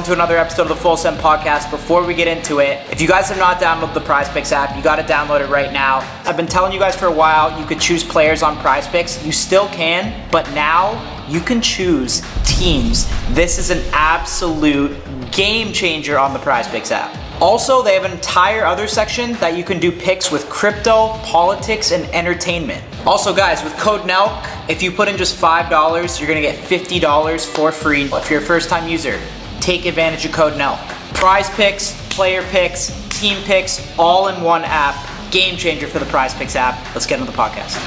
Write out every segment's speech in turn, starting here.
welcome to another episode of the Full Send Podcast. Before we get into it, if you guys have not downloaded the PrizePicks app, you got to download it right now. I've been telling you guys for a while, you could choose players on PrizePicks. You still can, but now you can choose teams. This is an absolute game changer on the PrizePicks app. Also, they have an entire other section that you can do picks with crypto, politics, and entertainment. Also, guys, with code NELK, if you put in just $5, you're gonna get $50 for free. If you're a first-time user, take advantage of code NELK. PrizePicks, player picks, team picks, all in one app. Game changer for the PrizePicks app. Let's get into the podcast.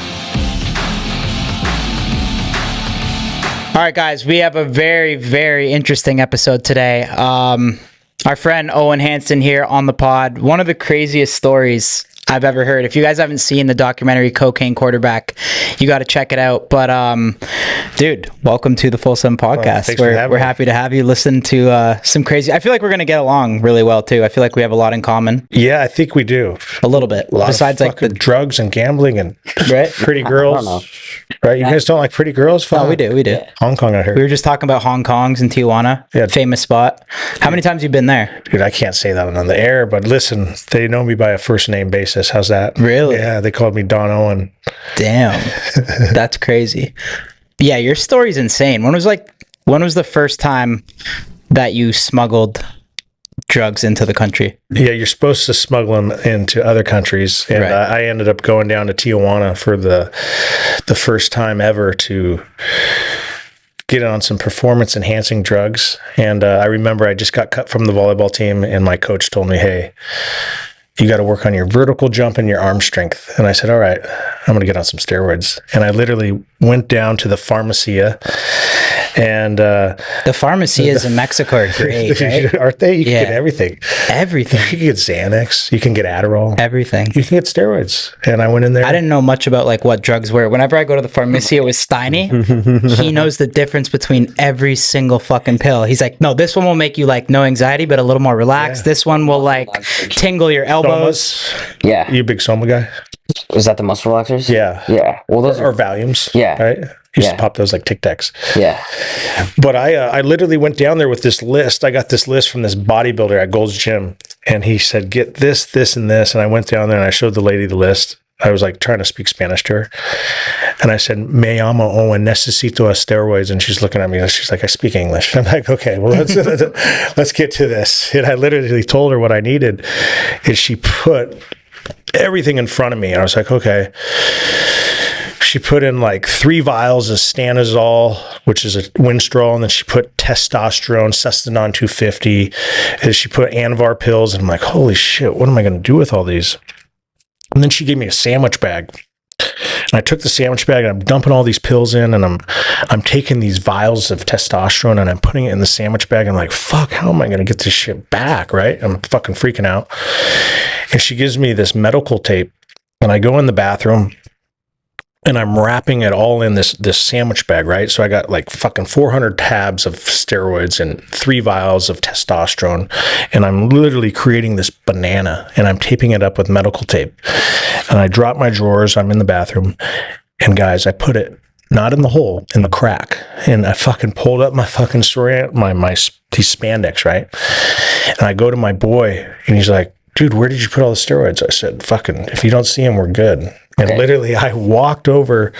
All right, guys, we have a very, very interesting episode today. Our friend Owen Hanson here on the pod. One of the craziest stories I've ever heard. If you guys haven't seen the documentary Cocaine Quarterback, you got to check it out. But dude, welcome to the Full Send Podcast. We're happy to have you listen to some crazy. I feel like we're gonna get along really well too. I feel like we have a lot in common. Yeah, I think we do. A little bit. Besides like the drugs and gambling and pretty girls. I don't know. Right? You guys don't like pretty girls? No, we do. Hong Kong, I heard. We were just talking about Hong Kong's in Tijuana. Yeah. Famous spot. How many times have you been there? Dude, I can't say that on the air, but listen, they know me by a first name basis. How's that? Really? Yeah, they called me Don Owen. Damn. That's crazy. Yeah, your story's insane. When was the first time that you smuggled drugs into the country? Yeah, you're supposed to smuggle them into other countries, and right. I ended up going down to Tijuana for the first time ever to get on some performance enhancing drugs. And I remember I just got cut from the volleyball team, and my coach told me, "Hey, you got to work on your vertical jump and your arm strength." And I said, "All right, I'm going to get on some steroids." And I literally went down to the Pharmacia. And the pharmacies in Mexico are great, right? Aren't they? You can get everything. Everything. You can get Xanax. You can get Adderall. Everything. You can get steroids. And I went in there. I didn't know much about like what drugs were. Whenever I go to the pharmacy with Steiny, he knows the difference between every single fucking pill. He's like, no, this one will make you like no anxiety, but a little more relaxed. Yeah. This one will like tingle your elbows. Somas. Yeah. You a big Soma guy? Was that the muscle relaxers? Yeah. Yeah. Well, those are Valiums. Yeah. Right? Used to pop those like Tic Tacs. Yeah. But I literally went down there with this list. I got this list from this bodybuilder at Gold's Gym, and he said, "Get this, this, and this." And I went down there and I showed the lady the list. I was like trying to speak Spanish to her, and I said, "Me llamo Owen, necesito steroids." And she's looking at me and she's like, "I speak English." I'm like, "Okay, well let's get to this." And I literally told her what I needed, and she put everything in front of me. And I was like, "Okay." She put in like 3 vials of Stanozol, which is a Winstrol, and then she put testosterone, Sustanon 250, and she put Anavar pills, and I'm like, holy shit, what am I going to do with all these? And then she gave me a sandwich bag, and I took the sandwich bag, and I'm dumping all these pills in, and I'm taking these vials of testosterone, and I'm putting it in the sandwich bag, and I'm like, fuck, how am I going to get this shit back, right? I'm fucking freaking out. And she gives me this medical tape, and I go in the bathroom, and I'm wrapping it all in this sandwich bag, right? So I got like fucking 400 tabs of steroids and 3 vials of testosterone. And I'm literally creating this banana, and I'm taping it up with medical tape. And I drop my drawers. I'm in the bathroom. And guys, I put it not in the hole, in the crack. And I fucking pulled up my fucking these spandex, right? And I go to my boy, and he's like, "Dude, where did you put all the steroids?" I said, "Fucking, if you don't see them, we're good." And literally, I walked over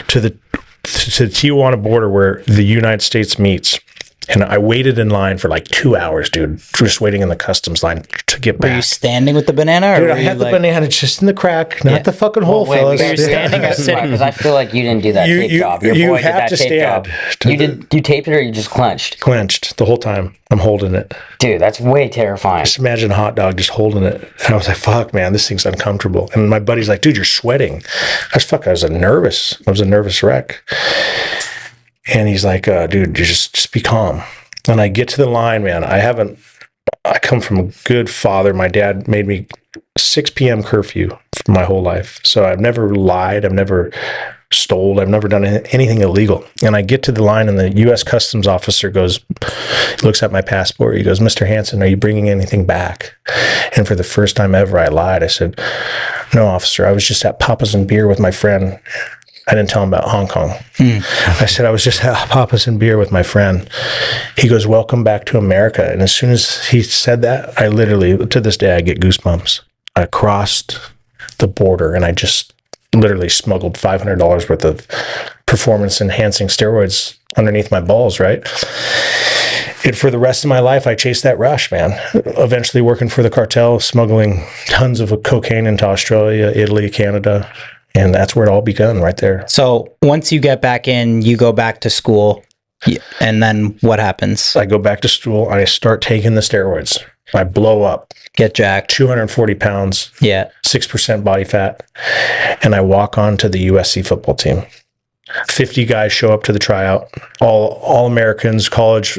to the Tijuana border where the United States meets, and I waited in line for like 2 hours, dude, just waiting in the customs line to get back. Were you standing with the banana? Or dude, I had the banana just in the crack, not the fucking hole, fellas. Were you standing or sitting? Because I feel like you didn't do that tape job. Your boy did that tape job. You taped it, or you just clenched? Clenched the whole time. I'm holding it. Dude, that's way terrifying. Just imagine a hot dog just holding it. And I was like, fuck, man, this thing's uncomfortable. And my buddy's like, "Dude, you're sweating." I was a nervous wreck. And he's like, "Dude, you just be calm." And I get to the line, man. I come from a good father. My dad made me 6 p.m. curfew for my whole life. So I've never lied. I've never stole. I've never done anything illegal. And I get to the line, and the U.S. Customs officer looks at my passport. He goes, "Mr. Hanson, are you bringing anything back?" And for the first time ever, I lied. I said, "No, officer. I was just at Papa's and Beer with my friend." I didn't tell him about Hong Kong. I said, I was just popping some beer with my friend. He goes, welcome back to America. And as soon as he said that, I literally, to this day, I get goosebumps. I crossed the border and I just literally smuggled $500 worth of performance enhancing steroids underneath my balls, right? And for the rest of my life, I chased that rush, man. Eventually working for the cartel, smuggling tons of cocaine into Australia, Italy, Canada. And that's where it all began, right there. So once you get back in, you go back to school. And then what happens? I go back to school. I start taking the steroids. I blow up. Get jacked. 240 pounds. Yeah. 6% body fat. And I walk on to the USC football team. 50 guys show up to the tryout. All Americans, college,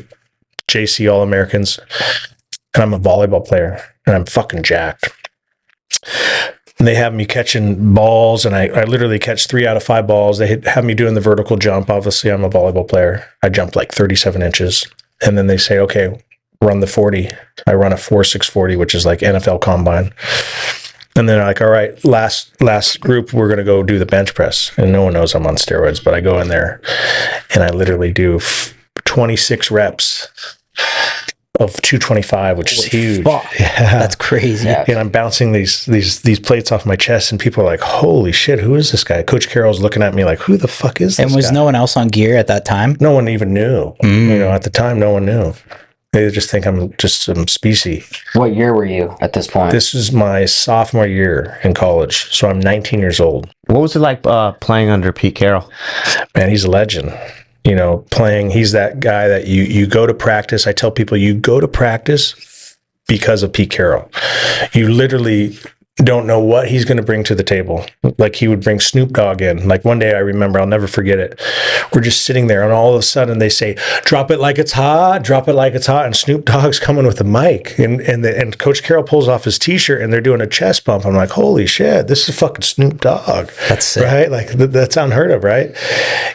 JC All-Americans. And I'm a volleyball player. And I'm fucking jacked. And they have me catching balls, and I literally catch 3 out of 5 balls. They have me doing the vertical jump. Obviously, I'm a volleyball player. I jump like 37 inches. And then they say, okay, run the 40. I run a 4.640, which is like NFL combine. And then they're like, all right, last group, we're going to go do the bench press. And no one knows I'm on steroids, but I go in there and I literally do 26 reps of 225, which is huge. Yeah. That's crazy. Yeah. And I'm bouncing these plates off my chest, and people are like, holy shit, who is this guy? Coach Carroll's looking at me like, who the fuck is this And was guy? no one else on gear at that time? No one even knew. You know, at the time, no one knew. They just think I'm just some species. What year were you at this point? This is my sophomore year in college, so I'm 19 years old. What was it like playing under Pete Carroll? Man, he's a legend. You know, he's that guy that you go to practice. I tell people, you go to practice because of Pete Carroll. You literally don't know what he's going to bring to the table. Like, he would bring Snoop Dogg in. Like, one day I remember, I'll never forget it. We're just sitting there, and all of a sudden they say, drop it like it's hot, drop it like it's hot. And Snoop Dogg's coming with a mic, and Coach Carroll pulls off his t-shirt, and they're doing a chest bump. I'm like, holy shit, this is fucking Snoop Dogg. That's sick. Right? Like, that's unheard of, right?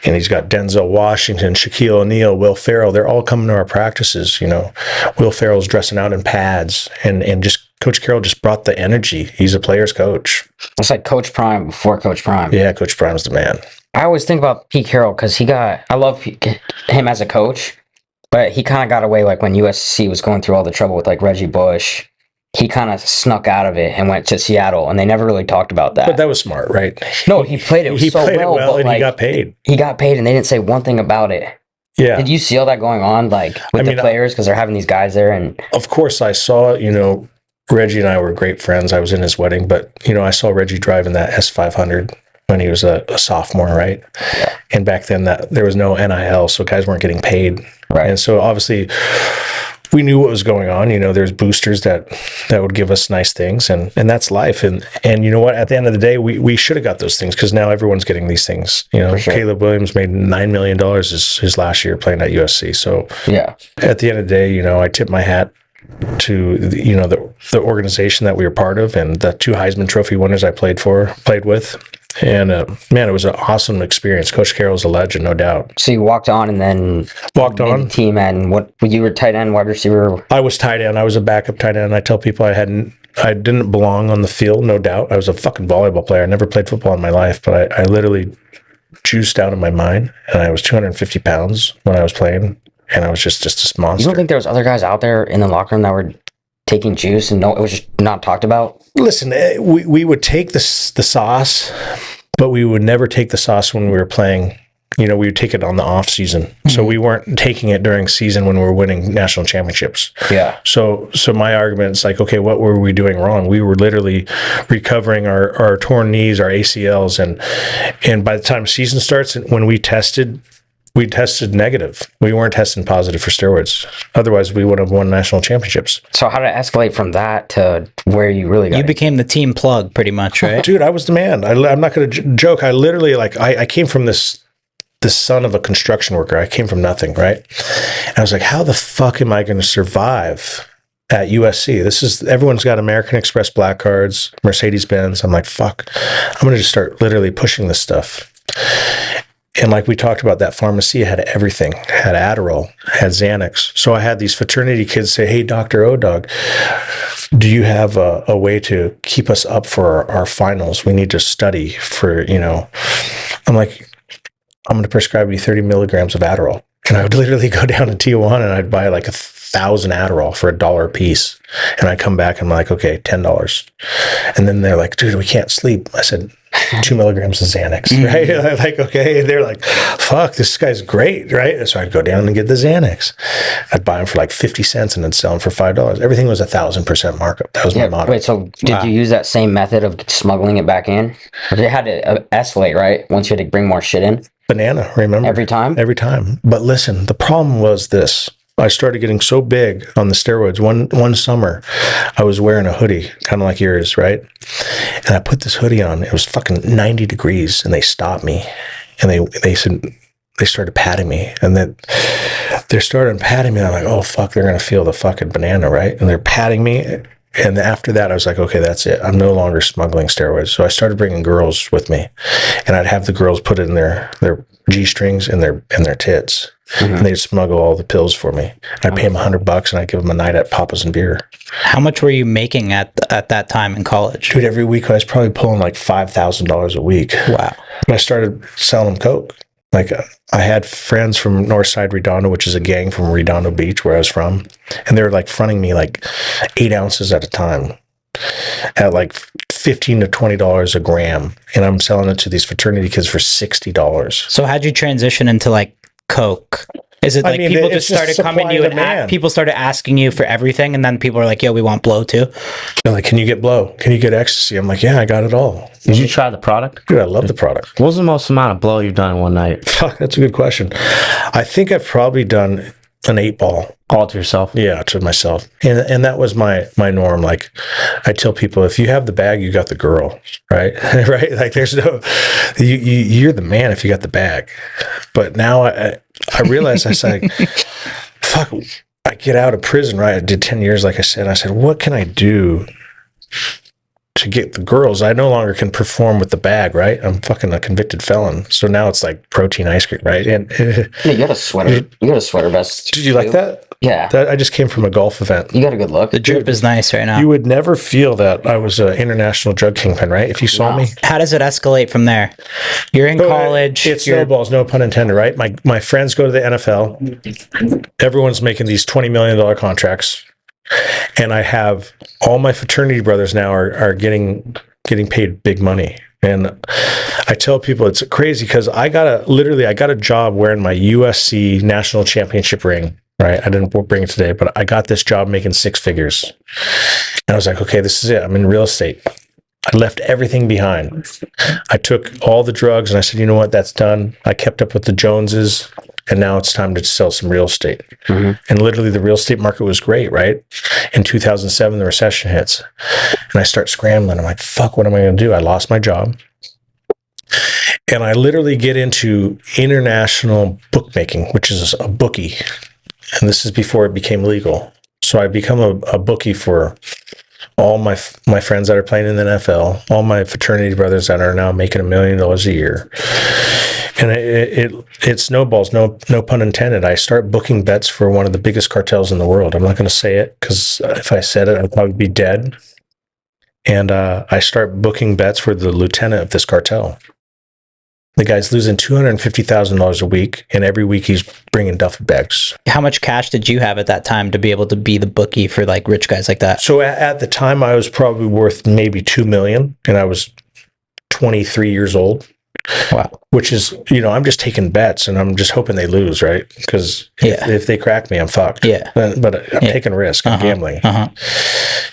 And he's got Denzel Washington, Shaquille O'Neal, Will Ferrell. They're all coming to our practices, you know. Will Ferrell's dressing out in pads, and just Coach Carroll just brought the energy. He's a player's coach. It's like Coach Prime before Coach Prime. Yeah, Coach Prime's the man. I always think about Pete Carroll because I love him as a coach, but he kind of got away like when USC was going through all the trouble with like Reggie Bush. He kind of snuck out of it and went to Seattle, and they never really talked about that. But that was smart, right? No, he played it He so played well, it well, but, and like, he got paid. He got paid, and they didn't say one thing about it. Yeah. Did you see all that going on, like with the players, because they're having these guys there? And of course, I saw. You know, Reggie and I were great friends. I was in his wedding, but you know, I saw Reggie driving that S500 when he was a sophomore, right? Yeah. And back then, there was no NIL, so guys weren't getting paid, right? And so obviously, we knew what was going on. You know, there's boosters that would give us nice things, and that's life. And you know what? At the end of the day, we should have got those things, because now everyone's getting these things. You know, sure. Caleb Williams made $9 million his last year playing at USC. So yeah, at the end of the day, you know, I tip my hat to the organization that we were part of, and the 2 Heisman Trophy winners I played with. And man, it was an awesome experience. Coach Carroll's a legend, no doubt. So you walked on, and then walked on the team. And what you were tight end, wide receiver? I was tight end. I was a backup tight end. I tell people I didn't belong on the field, no doubt. I was a fucking volleyball player. I never played football in my life, but I literally juiced out of my mind, and I was 250 pounds when I was playing, and I was just a monster. You don't think there was other guys out there in the locker room that were taking juice and it was just not talked about? Listen, we would take the sauce, but we would never take the sauce when we were playing. You know, we would take it on the off season. Mm-hmm. So we weren't taking it during season when we were winning national championships. Yeah. So my argument is like, okay, what were we doing wrong? We were literally recovering our torn knees, our ACLs, and by the time season starts, when we tested negative. We weren't testing positive for steroids. Otherwise, we would have won national championships. So how did it escalate from that to where you really got? You became the team plug, pretty much, right? Dude, I was the man. I'm not going to joke. I literally, I came from this son of a construction worker. I came from nothing, right? And I was like, how the fuck am I going to survive at USC? Everyone's got American Express black cards, Mercedes-Benz. I'm like, fuck. I'm going to just start literally pushing this stuff. And like we talked about, that pharmacy had everything, had Adderall, had Xanax. So I had these fraternity kids say, hey, Dr. O-Dog, do you have a way to keep us up for our finals? We need to study for, I'm like, I'm going to prescribe you 30 milligrams of Adderall. And I would literally go down to Tijuana and I'd buy like 1,000 Adderall for $1 a piece. And I come back and I'm like, okay, $10. And then they're like, dude, we can't sleep. I said, 2 milligrams of Xanax, right? And I'm like, okay. And they're like, fuck, this guy's great, right? And so I'd go down and get the Xanax. I'd buy them for like 50 cents and then sell them for $5. Everything was 1,000% markup. That was my motto. Wait, so did you use that same method of smuggling it back in? Or they had to escalate, right? Once you had to bring more shit in? Banana, remember? Every time? Every time. But listen, the problem was this. I started getting so big on the steroids. One summer, I was wearing a hoodie, kind of like yours, right? And I put this hoodie on. It was fucking 90 degrees, and they stopped me. And they said, they started patting me. And then they started patting me. And I'm like, oh, fuck, they're going to feel the fucking banana, right? And they're patting me. And after that, I was like, okay, that's it. I'm no longer smuggling steroids. So I started bringing girls with me. And I'd have the girls put it in their G-strings and their tits. And they'd smuggle all the pills for me. I'd pay them $100 and I'd give them a night at Papa's and beer. How much were you making at that time in college? Dude, every week I was probably pulling like $5,000 a week. Wow. And I started selling them coke. Like I had friends from Northside Redondo, which is a gang from Redondo Beach where I was from. And they were like fronting me like 8 ounces at a time at like $15 to $20 a gram. And I'm selling it to these fraternity kids for $60. So how'd you transition into like coke? Is it like people just started coming to you and people started asking you for everything, and then people are like, yo, we want blow too? They're like, can you get blow? Can you get ecstasy? I'm like, yeah, I got it all. Did you try the product? Dude, I love the product. What was the most amount of blow you've done in one night? Fuck, that's a good question. I think I've probably done an 8-ball. All to yourself? Yeah, to myself. And that was my norm. Like I tell people, if you have the bag, you got the girl, right? Right? Like there's no, you're the man if you got the bag. But now I realize I said, fuck, I get out of prison, right? I did 10 years, like I said. I said, what can I do to get the girls? I no longer can perform with the bag, right? I'm fucking a convicted felon. So now it's like protein ice cream, right? And Yeah, you got a sweater. You got a sweater vest. Did you like that? Yeah. I just came from a golf event. You got a good look. The drip is nice right now. You would never feel that I was an international drug kingpin, right? If you saw me. How does it escalate from there? You're in college. It snowballs, no pun intended, right? My friends go to the NFL. Everyone's making these $20 million contracts. And I have all my fraternity brothers now are getting paid big money. And I tell people it's crazy because I got a job wearing my USC national championship ring. Right. I didn't bring it today, but I got this job making 6 figures. And I was like, okay, this is it. I'm in real estate. I left everything behind. I took all the drugs and I said, you know what? That's done. I kept up with the Joneses. And now it's time to sell some real estate. And literally the real estate market was great, right? In 2007, the recession hits. And I start scrambling. I'm like, fuck, what am I going to do? I lost my job. And I literally get into international bookmaking, which is a bookie. And this is before it became legal. So I become a bookie for all my friends that are playing in the NFL, all my fraternity brothers that are now making $1 million a year. And it snowballs, no pun intended. I start booking bets for one of the biggest cartels in the world. I'm not going to say it because if I said it, I'd probably be dead. And I start booking bets for the lieutenant of this cartel. The guy's losing $250,000 a week, and every week he's bringing duffel bags. How much cash did you have at that time to be able to be the bookie for like rich guys like that? So at the time, I was probably worth maybe $2 million, and I was 23 years old. Wow. Which is, I'm just taking bets, and I'm just hoping they lose, right? Because if they crack me, I'm fucked. Yeah. But I'm taking a risk. I'm gambling.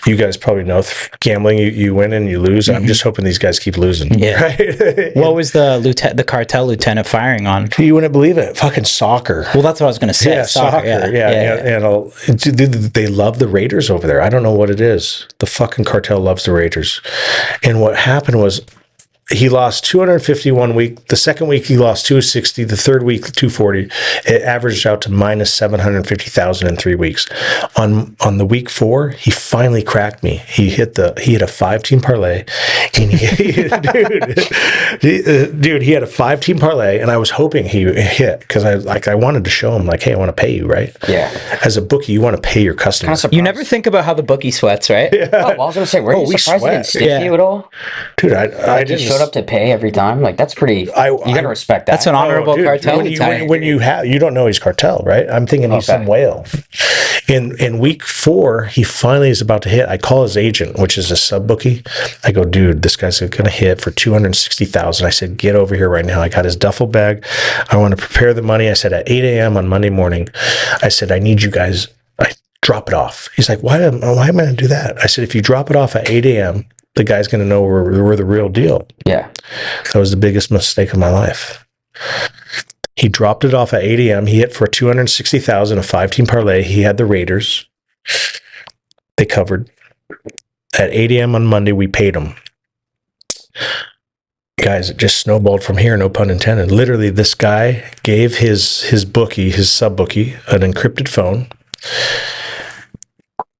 You guys probably know gambling. You win and you lose. I'm just hoping these guys keep losing. Yeah. Right? What was the cartel lieutenant firing on? You wouldn't believe it. Fucking soccer. Well, that's what I was going to say. Yeah, soccer. And they love the Raiders over there. I don't know what it is. The fucking cartel loves the Raiders. And what happened was, he lost 251 week. The second week he lost 260. The third week 240. It averaged out to minus 750,000 in 3 weeks. On the week 4, he finally cracked me. He hit a 5-team parlay, and he had a 5-team parlay, and I was hoping he hit because I wanted to show him like, hey, I want to pay you, right? Yeah. As a bookie, you want to pay your customers. You never think about how the bookie sweats, right? Yeah. Oh, well, I was gonna say, were you surprised he didn't stick you at all? Dude, I didn't showed up to pay every time. Like that's pretty. You gotta respect that. That's an honorable dude, Cartel. when you don't know he's Cartel, right? I'm thinking he's some whale. In week 4, he finally is about to hit. I call his agent, which is a sub bookie. I go, dude, this guy's gonna hit for $260,000. I said, get over here right now. I got his duffel bag. I want to prepare the money. I said at 8 a.m. on Monday morning. I said, I need you guys. Drop it off. He's like, why am I going to do that? I said, if you drop it off at 8 a.m., the guy's going to know we're the real deal. Yeah. That was the biggest mistake of my life. He dropped it off at 8 a.m. He hit for $260,000, a 5-team parlay. He had the Raiders. They covered. At 8 a.m. on Monday, we paid him. Guys, it just snowballed from here, no pun intended. Literally, this guy gave his bookie, his sub bookie, an encrypted phone.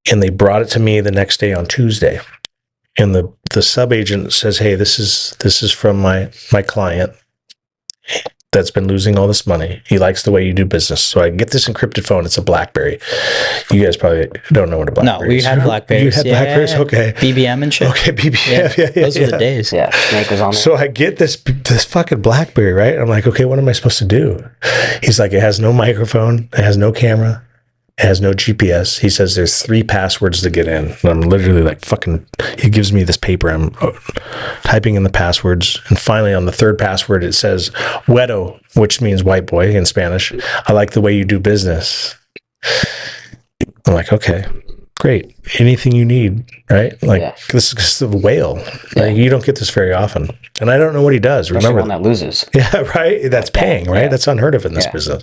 And they brought it to me the next day on Tuesday. And the sub agent says, hey, this is from my client that's been losing all this money. He likes the way you do business. So I get this encrypted phone. It's a BlackBerry. You guys probably don't know what a BlackBerry is. No, we had BlackBerries. You had BlackBerries? Okay. BBM and shit. Okay, BBM. Yeah. Those were the days. Yeah. Snake was on there. So I get this fucking BlackBerry, right? I'm like, okay, what am I supposed to do? He's like, it has no microphone. It has no camera. It has no GPS. He says there's 3 passwords to get in. And I'm literally like he gives me this paper. I'm typing in the passwords. And finally on the 3rd password, it says Wedo, which means white boy in Spanish. I like the way you do business. I'm like, okay, great. Anything you need, right? Like this is a whale. Yeah. Like, you don't get this very often. And I don't know what he does. Especially Remember one that loses. Yeah, right? That's paying, right? Yeah. That's unheard of in this business.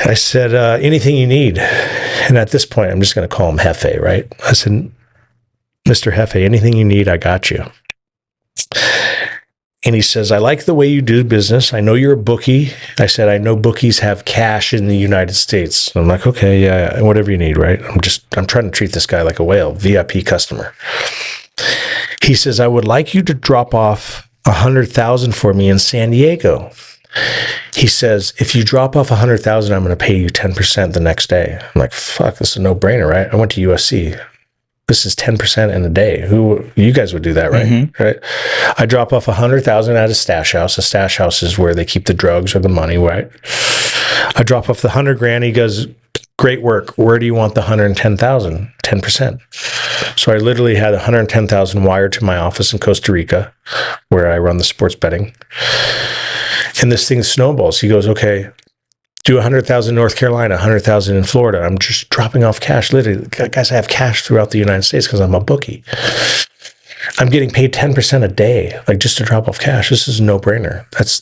I said, anything you need. And at this point, I'm just going to call him Hefe, right? I said, Mr. Hefe, anything you need, I got you. And he says, I like the way you do business. I know you're a bookie. I said, I know bookies have cash in the United States. I'm like, okay, yeah, whatever you need, right? I'm trying to treat this guy like a whale, VIP customer. He says, I would like you to drop off $100,000 for me in San Diego. He says, if you drop off $100,000, I'm going to pay you 10% the next day. I'm like, fuck, this is a no-brainer, right? I went to USC. This is 10% in a day. You guys would do that, right? Mm-hmm. Right? I drop off $100,000 at a stash house. A stash house is where they keep the drugs or the money, right? I drop off the $100,000. He goes, great work. Where do you want the $110,000? 10%. So I literally had $110,000 wired to my office in Costa Rica, where I run the sports betting. And this thing snowballs. He goes, okay, do 100,000 North Carolina, 100,000 in Florida. I'm just dropping off cash. Literally, guys, I have cash throughout the United States because I'm a bookie. I'm getting paid 10% a day, like just to drop off cash. This is a no-brainer. That's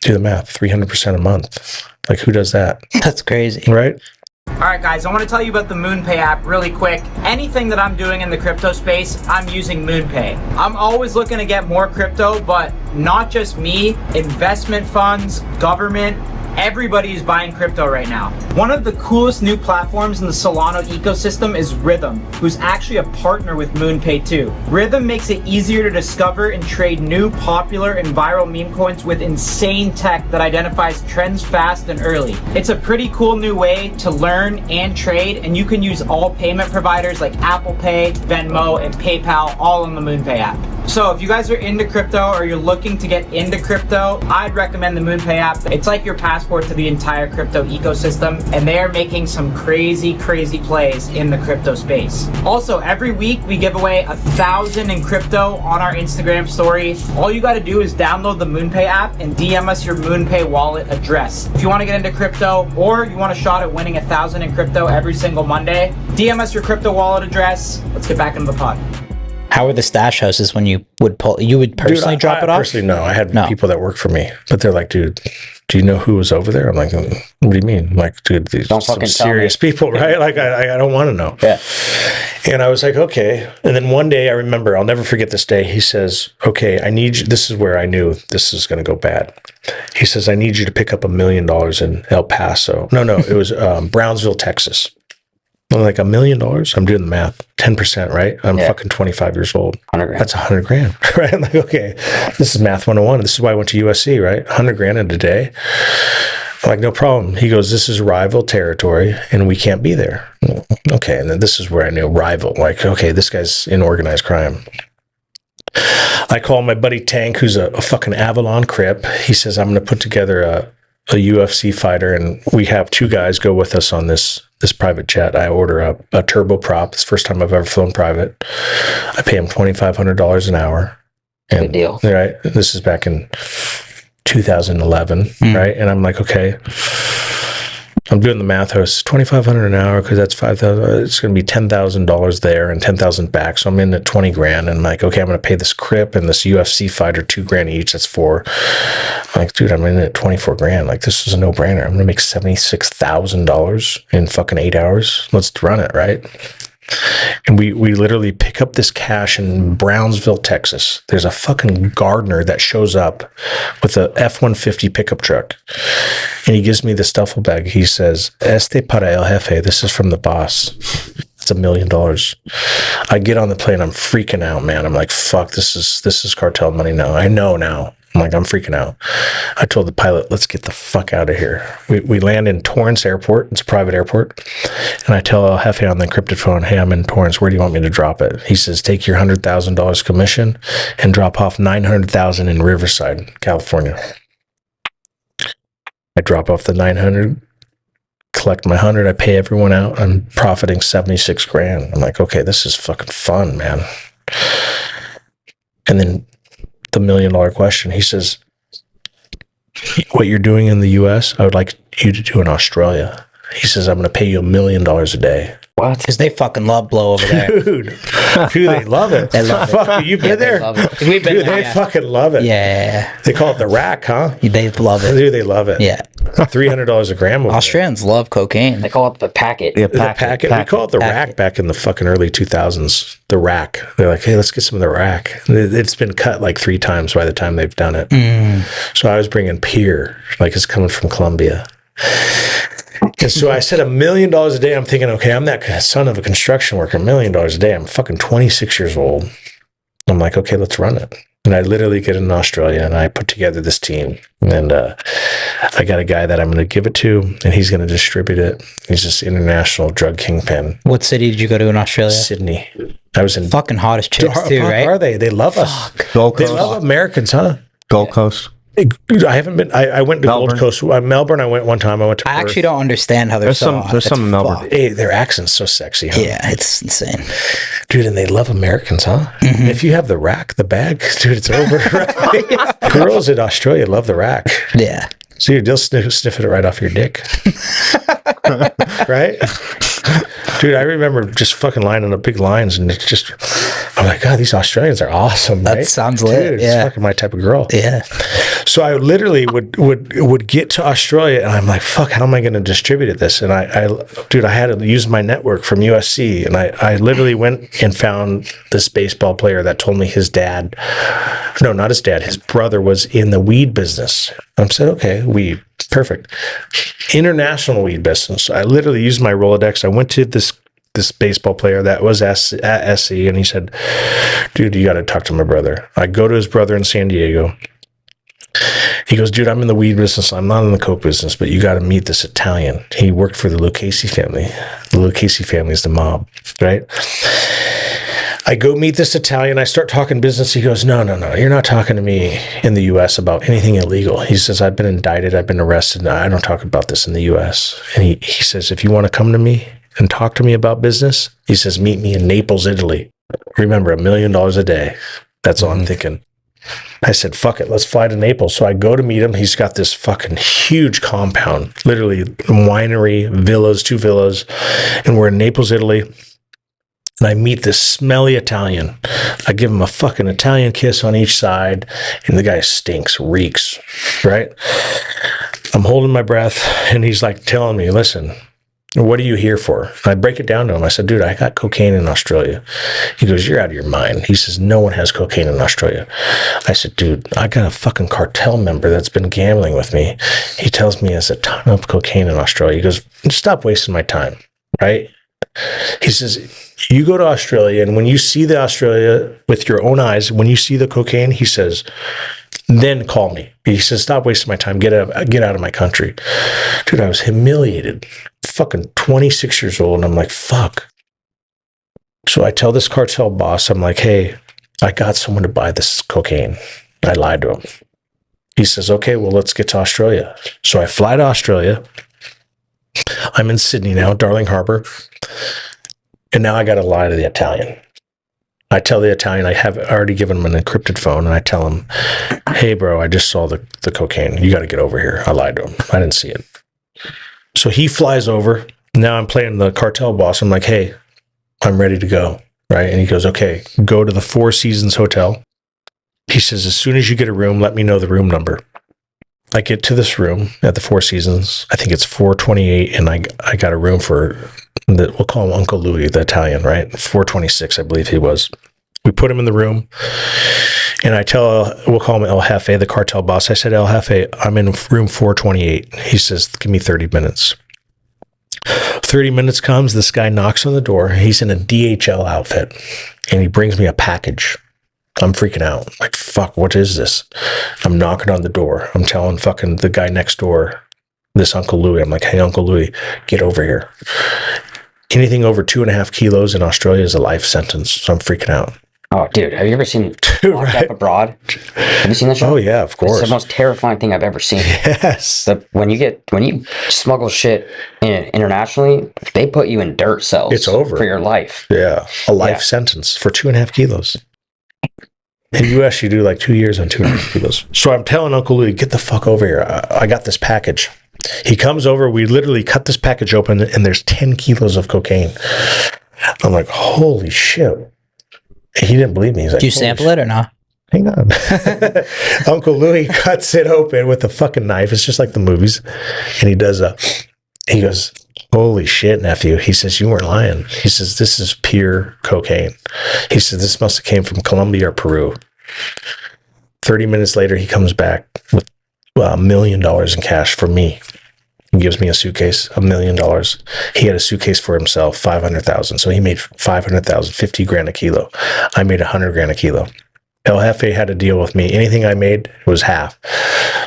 do the math, 300% a month. Like, who does that? That's crazy. Right? Alright guys, I want to tell you about the MoonPay app really quick. Anything that I'm doing in the crypto space, I'm using MoonPay. I'm always looking to get more crypto, but not just me, investment funds, government, everybody is buying crypto right now. One of the coolest new platforms in the Solana ecosystem is Rhythm, who's actually a partner with MoonPay too. Rhythm makes it easier to discover and trade new, popular, and viral meme coins with insane tech that identifies trends fast and early. It's a pretty cool new way to learn and trade, and you can use all payment providers like Apple Pay, Venmo, and PayPal all on the MoonPay app. So if you guys are into crypto or you're looking to get into crypto, I'd recommend the MoonPay app. It's like your passport to the entire crypto ecosystem, and they are making some crazy plays in the crypto space. Also, every week we give away 1,000 in crypto on our Instagram story. All you got to do is download the MoonPay app and DM us your MoonPay wallet address. If you want to get into crypto or you want a shot at winning 1,000 in crypto every single Monday, DM us your crypto wallet address. Let's get back into the pod. How were the stash houses when you would personally drop it off? Personally, no. I had people that work for me, but they're like, dude, do you know who was over there? I'm like, what do you mean? I'm like, dude, these are some serious people, right? Like, I don't want to know. Yeah. And I was like, okay. And then one day I remember, I'll never forget this day. He says, okay, I need you. This is where I knew this is going to go bad. He says, I need you to pick up $1 million in El Paso. No, it was Brownsville, Texas. I'm like, $1 million? I'm doing the math. 10%, right? I'm fucking 25 years old. 100 grand. That's $100,000, right? I'm like, okay, this is math 101. This is why I went to USC, right? $100,000 in a day. I'm like, no problem. He goes, this is rival territory and we can't be there. Okay. And then this is where I knew rival. Like, okay, this guy's in organized crime. I call my buddy Tank, who's a fucking Avalon Crip. He says, I'm going to put together a UFC fighter, and we have 2 guys go with us on this private jet. I order a turboprop. It's the first time I've ever flown private. I pay him $2,500 an hour. And, Good deal. Right. This is back in 2011. Right. And I'm like, okay. I'm doing the math. It's $2,500 an hour because that's $5,000. It's going to be $10,000 there and $10,000 back. So I'm in at $20,000. And I'm like, okay, I'm going to pay this Crip and this UFC fighter $2,000 each. That's 4. I'm like, dude, I'm in at $24,000. Like, this is a no brainer. I'm going to make $76,000 in fucking 8 hours. Let's run it, right? And we literally pick up this cash in Brownsville, Texas. There's a fucking gardener that shows up with a F-150 pickup truck. And he gives me this duffel bag. He says, "Este para el jefe." This is from the boss. It's $1 million. I get on the plane. I'm freaking out, man. I'm like, fuck, this is cartel money now. I know now. I'm like, I'm freaking out. I told the pilot, let's get the fuck out of here. We land in Torrance Airport. It's a private airport. And I tell El Jefe on the encrypted phone, hey, I'm in Torrance. Where do you want me to drop it? He says, take your $100,000 commission and drop off $900,000 in Riverside, California. I drop off the 900, collect my 100. I pay everyone out. I'm profiting $76,000. I'm like, okay, this is fucking fun, man. And then the $1 million question. He says, what you're doing in the US, I would like you to do in Australia. He says, I'm going to pay you $1 million a day. What? Because they fucking love blow over there. Dude, they love it. They love it. Fuck, you've been there? We've been Dude, there. they fucking love it. Yeah. They call it the rack, huh? They love it. Dude, they love it. Yeah. $300 a gram over Australians love cocaine. They call it the packet. Yeah, there. The packet. We call it the rack back in the fucking early 2000s. The rack. They're like, hey, let's get some of the rack. It's been cut like 3 times by the time they've done it. So I was bringing Pier, like it's coming from Colombia. And so I said $1 million a day. I'm thinking, okay, I'm that son of a construction worker, $1 million a day. I'm fucking 26 years old. I'm like, okay, let's run it. And I literally get in Australia and I put together this team. And I got a guy that I'm going to give it to, and he's going to distribute it. He's this international drug kingpin. What city did you go to in Australia? Sydney. I was in. Fucking hottest chicks too, Fuck, right? Are they? They love us. Gold They Coast. love Americans, huh? Gold Coast. Dude, I haven't been. I went to Melbourne. Gold Coast. Melbourne. I went one time. I went to. I Perth. actually don't understand how they're There's so some- hot. there's It's some in Melbourne. fucked. Hey, their accent's so sexy, huh? Yeah, it's insane. Dude, and they love Americans, huh? And if you have the rack, the bag, dude, it's over. Right? Girls in Australia love the rack. Yeah. So they'll sniff it right off your dick. Right? Dude, I remember just fucking lining up big lines, and it's just, I'm like, God, these Australians are awesome, That right? sounds lit, Dude, yeah. it's fucking my type of girl. Yeah. So I literally would get to Australia, and I'm like, fuck, how am I going to distribute this? And I had to use my network from USC, and I literally went and found this baseball player that told me his dad, no, not his dad, his brother was in the weed business. I said, okay, weed, perfect. International weed business. I literally used my Rolodex. I went to this baseball player that was at SC, and he said, dude, you got to talk to my brother. I go to his brother in San Diego. He goes, dude, I'm in the weed business. I'm not in the coke business, but you got to meet this Italian. He worked for the Lucchese family. The Lucchese family is the mob, right? I go meet this Italian. I start talking business. He goes, no. You're not talking to me in the U.S. about anything illegal. He says, I've been indicted. I've been arrested. I don't talk about this in the U.S. And he says, if you want to come to me and talk to me about business, he says, meet me in Naples, Italy. Remember, $1 million a day. That's all I'm thinking. I said, fuck it, let's fly to Naples. So I go to meet him. He's got this fucking huge compound, literally winery, villas, 2 villas. And we're in Naples, Italy. And I meet this smelly Italian. I give him a fucking Italian kiss on each side. And the guy stinks, reeks, right? I'm holding my breath. And he's like telling me, listen, what are you here for? And I break it down to him. I said, dude, I got cocaine in Australia. He goes, you're out of your mind. He says, no one has cocaine in Australia. I said, dude, I got a fucking cartel member that's been gambling with me. He tells me there's a ton of cocaine in Australia. He goes, stop wasting my time, right? He says, you go to Australia, and when you see the Australia with your own eyes, when you see the cocaine, he says, then call me. He says, stop wasting my time. Get out of my country. Dude, I was humiliated. Fucking 26 years old, and I'm like, fuck. So I tell this cartel boss, I'm like, hey, I got someone to buy this cocaine. I lied to him. He says, okay, well, let's get to Australia. So I fly to Australia. I'm in Sydney now, Darling Harbour. And now I got to lie to the Italian. I tell the Italian, I have already given him an encrypted phone, and I tell him, hey, bro, I just saw the cocaine. You got to get over here. I lied to him. I didn't see it. So he flies over. Now I'm playing the cartel boss. I'm like, hey, I'm ready to go. Right? And he goes, okay, go to the Four Seasons Hotel. He says, as soon as you get a room, let me know the room number. I get to this room at the Four Seasons. I think it's 428, and I got a room for, we'll call him Uncle Louis, the Italian, right? 426, I believe he was. We put him in the room, and we'll call him El Jefe, the cartel boss. I said, El Jefe, I'm in room 428. He says, give me 30 minutes. 30 minutes comes, this guy knocks on the door. He's in a DHL outfit, and he brings me a package. I'm freaking out. Like, fuck, what is this? I'm knocking on the door. I'm telling fucking the guy next door, this Uncle Louis. I'm like, hey, Uncle Louis, get over here. Anything over 2.5 kilos in Australia is a life sentence. So I'm freaking out. Oh, dude, have you ever seen Locked Up Abroad? Have you seen that show? Oh, yeah, of course. It's the most terrifying thing I've ever seen. Yes. When you smuggle shit internationally, they put you in dirt cells. It's over. For your life. Yeah. A life sentence for 2.5 kilos. In the U.S., you do like 2 years on 2.5 kilos. So I'm telling Uncle Louis, get the fuck over here. I got this package. He comes over. We literally cut this package open, and there's 10 kilos of cocaine. I'm like, holy shit. He didn't believe me. He's like, Do you sample it or not? Hang on. Uncle Louis cuts it open with a fucking knife. It's just like the movies. And he goes, holy shit, nephew. He says, you weren't lying. He says, this is pure cocaine. He says, this must have came from Colombia or Peru. 30 minutes later, he comes back with $1 million in cash for me. He gives me a suitcase, $1 million. He had a suitcase for himself, 500,000. So he made 500,000, 50 grand a kilo. I made 100 grand a kilo. El Jefe had a deal with me. Anything I made was half.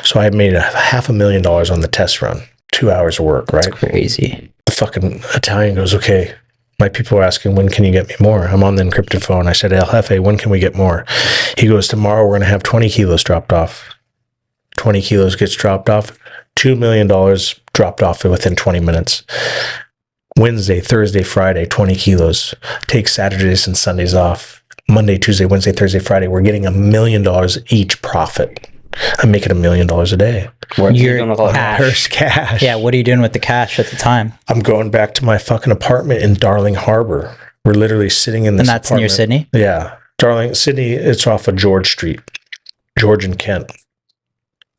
So I made $500,000 on the test run. 2 hours of work, right? That's crazy. The fucking Italian goes, okay. My people are asking, when can you get me more? I'm on the encrypted phone. I said, El Jefe, when can we get more? He goes, tomorrow we're going to have 20 kilos dropped off. 20 kilos gets dropped off. $2 million dropped off within 20 minutes. Wednesday, Thursday, Friday, 20 kilos. Take Saturdays and Sundays off. Monday, Tuesday, Wednesday, Thursday, Friday. We're getting $1 million each profit. I'm making $1 million a day. What are you Your doing with all that? First cash. Yeah, what are you doing with the cash at the time? I'm going back to my fucking apartment in Darling Harbour. We're literally sitting in this And that's near apartment. Sydney? Yeah. Sydney, it's off of George Street. George and Kent.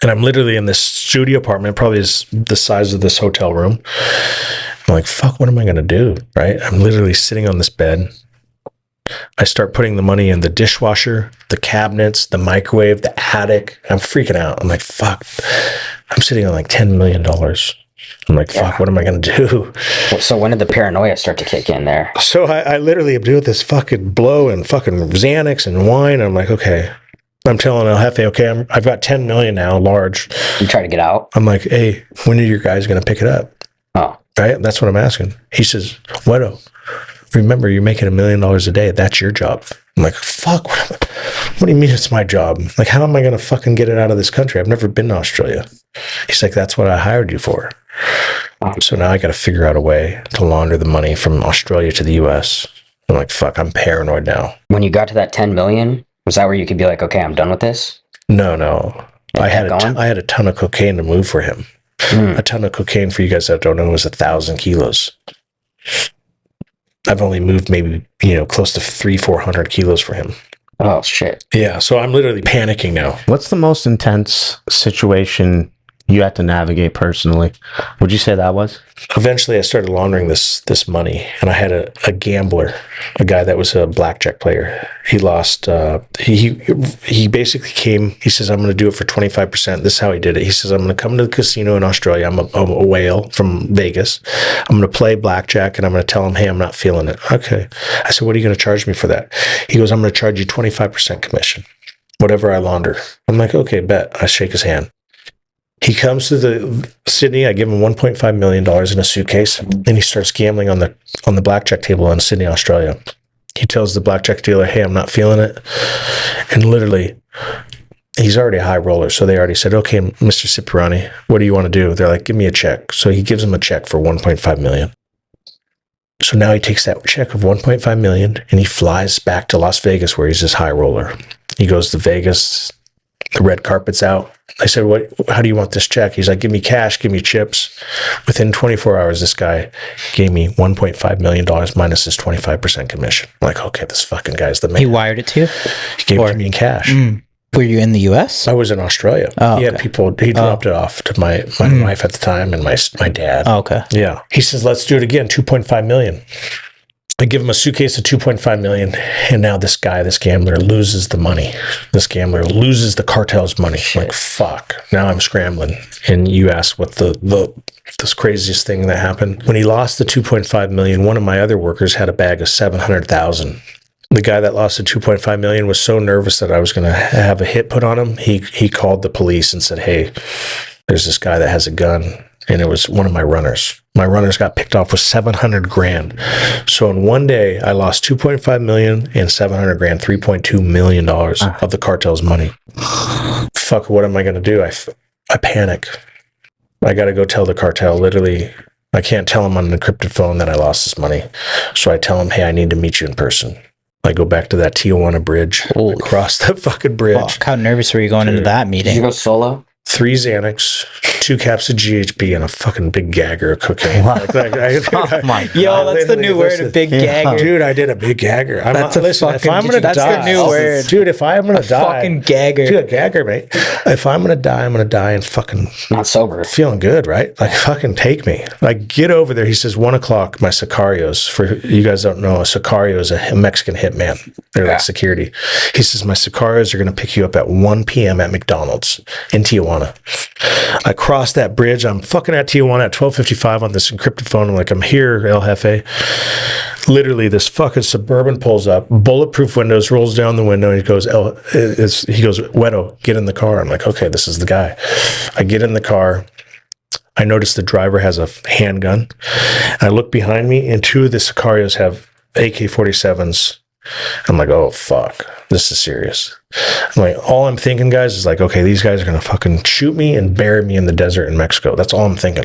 And I'm literally in this studio apartment, probably is the size of this hotel room. I'm like, fuck, what am I going to do? Right? I'm literally sitting on this bed. I start putting the money in the dishwasher, the cabinets, the microwave, the attic. I'm freaking out. I'm like, fuck. I'm sitting on like $10 million. I'm like, fuck, what am I going to do? So when did the paranoia start to kick in there? So I literally am doing this fucking blow and fucking Xanax and wine. I'm like, okay. I'm telling El Jefe, okay, I've got 10 million now, large. You try to get out? I'm like, hey, when are your guys going to pick it up? Oh. Right? That's what I'm asking. He says, Wedo, remember, you're making $1 million a day. That's your job. I'm like, fuck, what do you mean it's my job? Like, how am I going to fucking get it out of this country? I've never been to Australia. He's like, that's what I hired you for. So now I got to figure out a way to launder the money from Australia to the US. I'm like, fuck, I'm paranoid now. When you got to that 10 million, was that where you could be like, okay, I'm done with this? No. I had a ton of cocaine to move for him. A ton of cocaine, for you guys that don't know, was 1,000 kilos. I've only moved maybe, close to 300-400 kilos for him. Oh, shit. Yeah, so I'm literally panicking now. What's the most intense situation you had to navigate personally? Would you say that was? Eventually, I started laundering this money, and I had a gambler, a guy that was a blackjack player. He lost. He basically came. He says, "I'm going to do it for 25%." This is how he did it. He says, "I'm going to come to the casino in Australia. I'm a whale from Vegas. I'm going to play blackjack, and I'm going to tell him, hey, I'm not feeling it." Okay. I said, "What are you going to charge me for that?" He goes, "I'm going to charge you 25% commission, whatever I launder." I'm like, "Okay, bet." I shake his hand. He comes to the Sydney. I give him $1.5 million in a suitcase, and he starts gambling on the blackjack table in Sydney, Australia. He tells the blackjack dealer, hey, I'm not feeling it. And literally, he's already a high roller. So they already said, okay, Mr. Cipriani, what do you want to do? They're like, give me a check. So he gives him a check for $1.5 million. So now he takes that check of $1.5 million and he flies back to Las Vegas where he's this high roller. He goes to Vegas. The red carpet's out. I said, how do you want this check? He's like, give me cash, give me chips. Within 24 hours, this guy gave me $1.5 million minus his 25% commission. I'm like, okay, this fucking guy's the man. He wired it to you? He gave it to me in cash. Were you in the U.S.? I was in Australia. Oh, he had people, he dropped it off to my wife at the time and my dad. Oh, okay. Yeah. He says, let's do it again, $2.5 million. I give him a suitcase of $2.5 million, and now this gambler, loses the money. This gambler loses the cartel's money. Like, fuck. Now I'm scrambling. And you asked what this craziest thing that happened. When he lost the $2.5 million, one of my other workers had a bag of $700,000. The guy that lost the $2.5 million was so nervous that I was going to have a hit put on him. He called the police and said, hey, there's this guy that has a gun. And it was one of my runners. My runners got picked off with $700,000. So in one day, I lost $2.5 million and $700,000, $3.2 million of the cartel's money. Fuck, what am I going to do? I panic. I got to go tell the cartel. Literally, I can't tell them on an encrypted phone that I lost this money. So I tell them, hey, I need to meet you in person. I go back to that Tijuana bridge. I cross that fucking bridge. Fuck, how nervous were you going into that meeting? Did you go solo? 3 Xanax, 2 caps of GHB, and a fucking big gagger of cocaine. Oh my God. Yo, that's the new word, a big gagger. Dude, I did a big gagger. That's the new word. Dude, if I'm gonna die, fucking gagger. Dude, a gagger, mate. If I'm gonna die and fucking not sober, feeling good, right? Like, fucking take me. Like, get over there. He says 1 o'clock. My sicarios. For you guys don't know, a sicario is a Mexican hitman. They're like security. He says my sicarios are gonna pick you up at 1 p.m. at McDonald's in Tijuana. I crossed that bridge. I'm fucking at Tijuana at 12:55 on this encrypted phone. I'm like, I'm here, El Jefe. Literally, this fucking Suburban pulls up, bulletproof windows, rolls down the window, and he goes, Wedo, get in the car. I'm like, okay, this is the guy. I get in the car. I notice the driver has a handgun. I look behind me, and 2 of the Sicarios have AK-47s. I'm like, oh, fuck. This is serious. I'm like, all I'm thinking, guys, is like, okay, these guys are going to fucking shoot me and bury me in the desert in Mexico. That's all I'm thinking.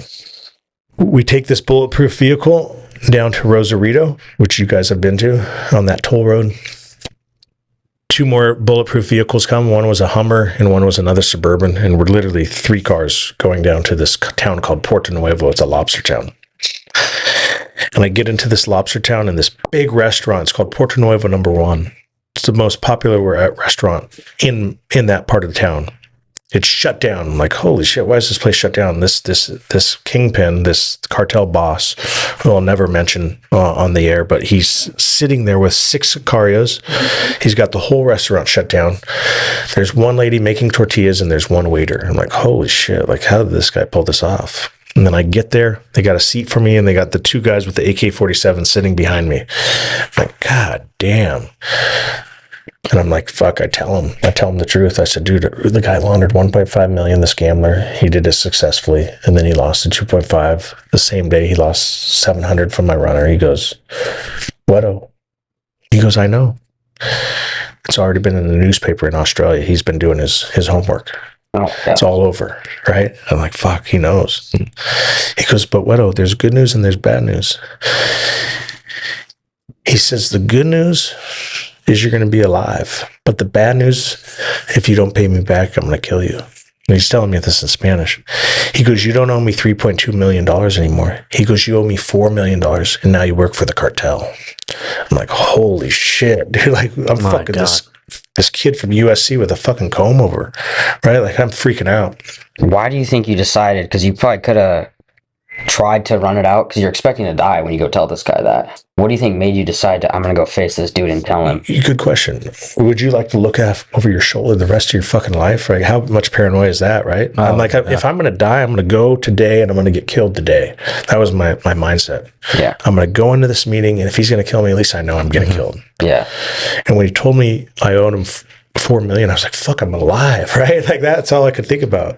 We take this bulletproof vehicle down to Rosarito, which you guys have been to on that toll road. 2 more bulletproof vehicles come. One was a Hummer and one was another Suburban. And we're literally 3 cars going down to this town called Puerto Nuevo. It's a lobster town. And I get into this lobster town in this big restaurant. It's called Puerto Nuevo No. 1. It's the most popular restaurant in that part of the town. It's shut down. I'm like, holy shit, why is this place shut down? This Kingpin, this cartel boss, who I'll never mention on the air, but he's sitting there with 6 Sicarios. He's got the whole restaurant shut down. There's 1 lady making tortillas and there's 1 waiter. I'm like, holy shit, like, how did this guy pull this off? And then I get there, they got a seat for me, and they got the 2 guys with the AK-47 sitting behind me. I'm like, God damn. And I'm like, fuck, I tell him the truth. I said, dude, the guy laundered $1.5 million, this gambler. He did it successfully, and then he lost the 2.5. The same day, he lost $700 from my runner. He goes, Wedo. He goes, I know. It's already been in the newspaper in Australia. He's been doing his homework. Oh, yeah. It's all over, right? I'm like, fuck, he knows. He goes, but Wedo, there's good news and there's bad news. He says, the good news is you're going to be alive. But the bad news, if you don't pay me back, I'm going to kill you. And he's telling me this in Spanish. He goes, you don't owe me $3.2 million anymore. He goes, you owe me $4 million, and now you work for the cartel. I'm like, holy shit, dude. Like, I'm fucking this kid from USC with a fucking comb over, right? Like, I'm freaking out. Why do you think you decided? Because you probably could have tried to run it out because you're expecting to die when you go tell this guy that. What do you think made you decide I'm going to go face this dude and tell him? Good question. Would you like to look over your shoulder the rest of your fucking life? Like, how much paranoia is that, right? I'm like, if I'm going to die, I'm going to go today and I'm going to get killed today. That was my mindset. Yeah. I'm going to go into this meeting, and if he's going to kill me, at least I know I'm getting killed. Yeah. And when he told me I owed him 4 million. I was like, fuck, I'm alive, right? Like that's all I could think about.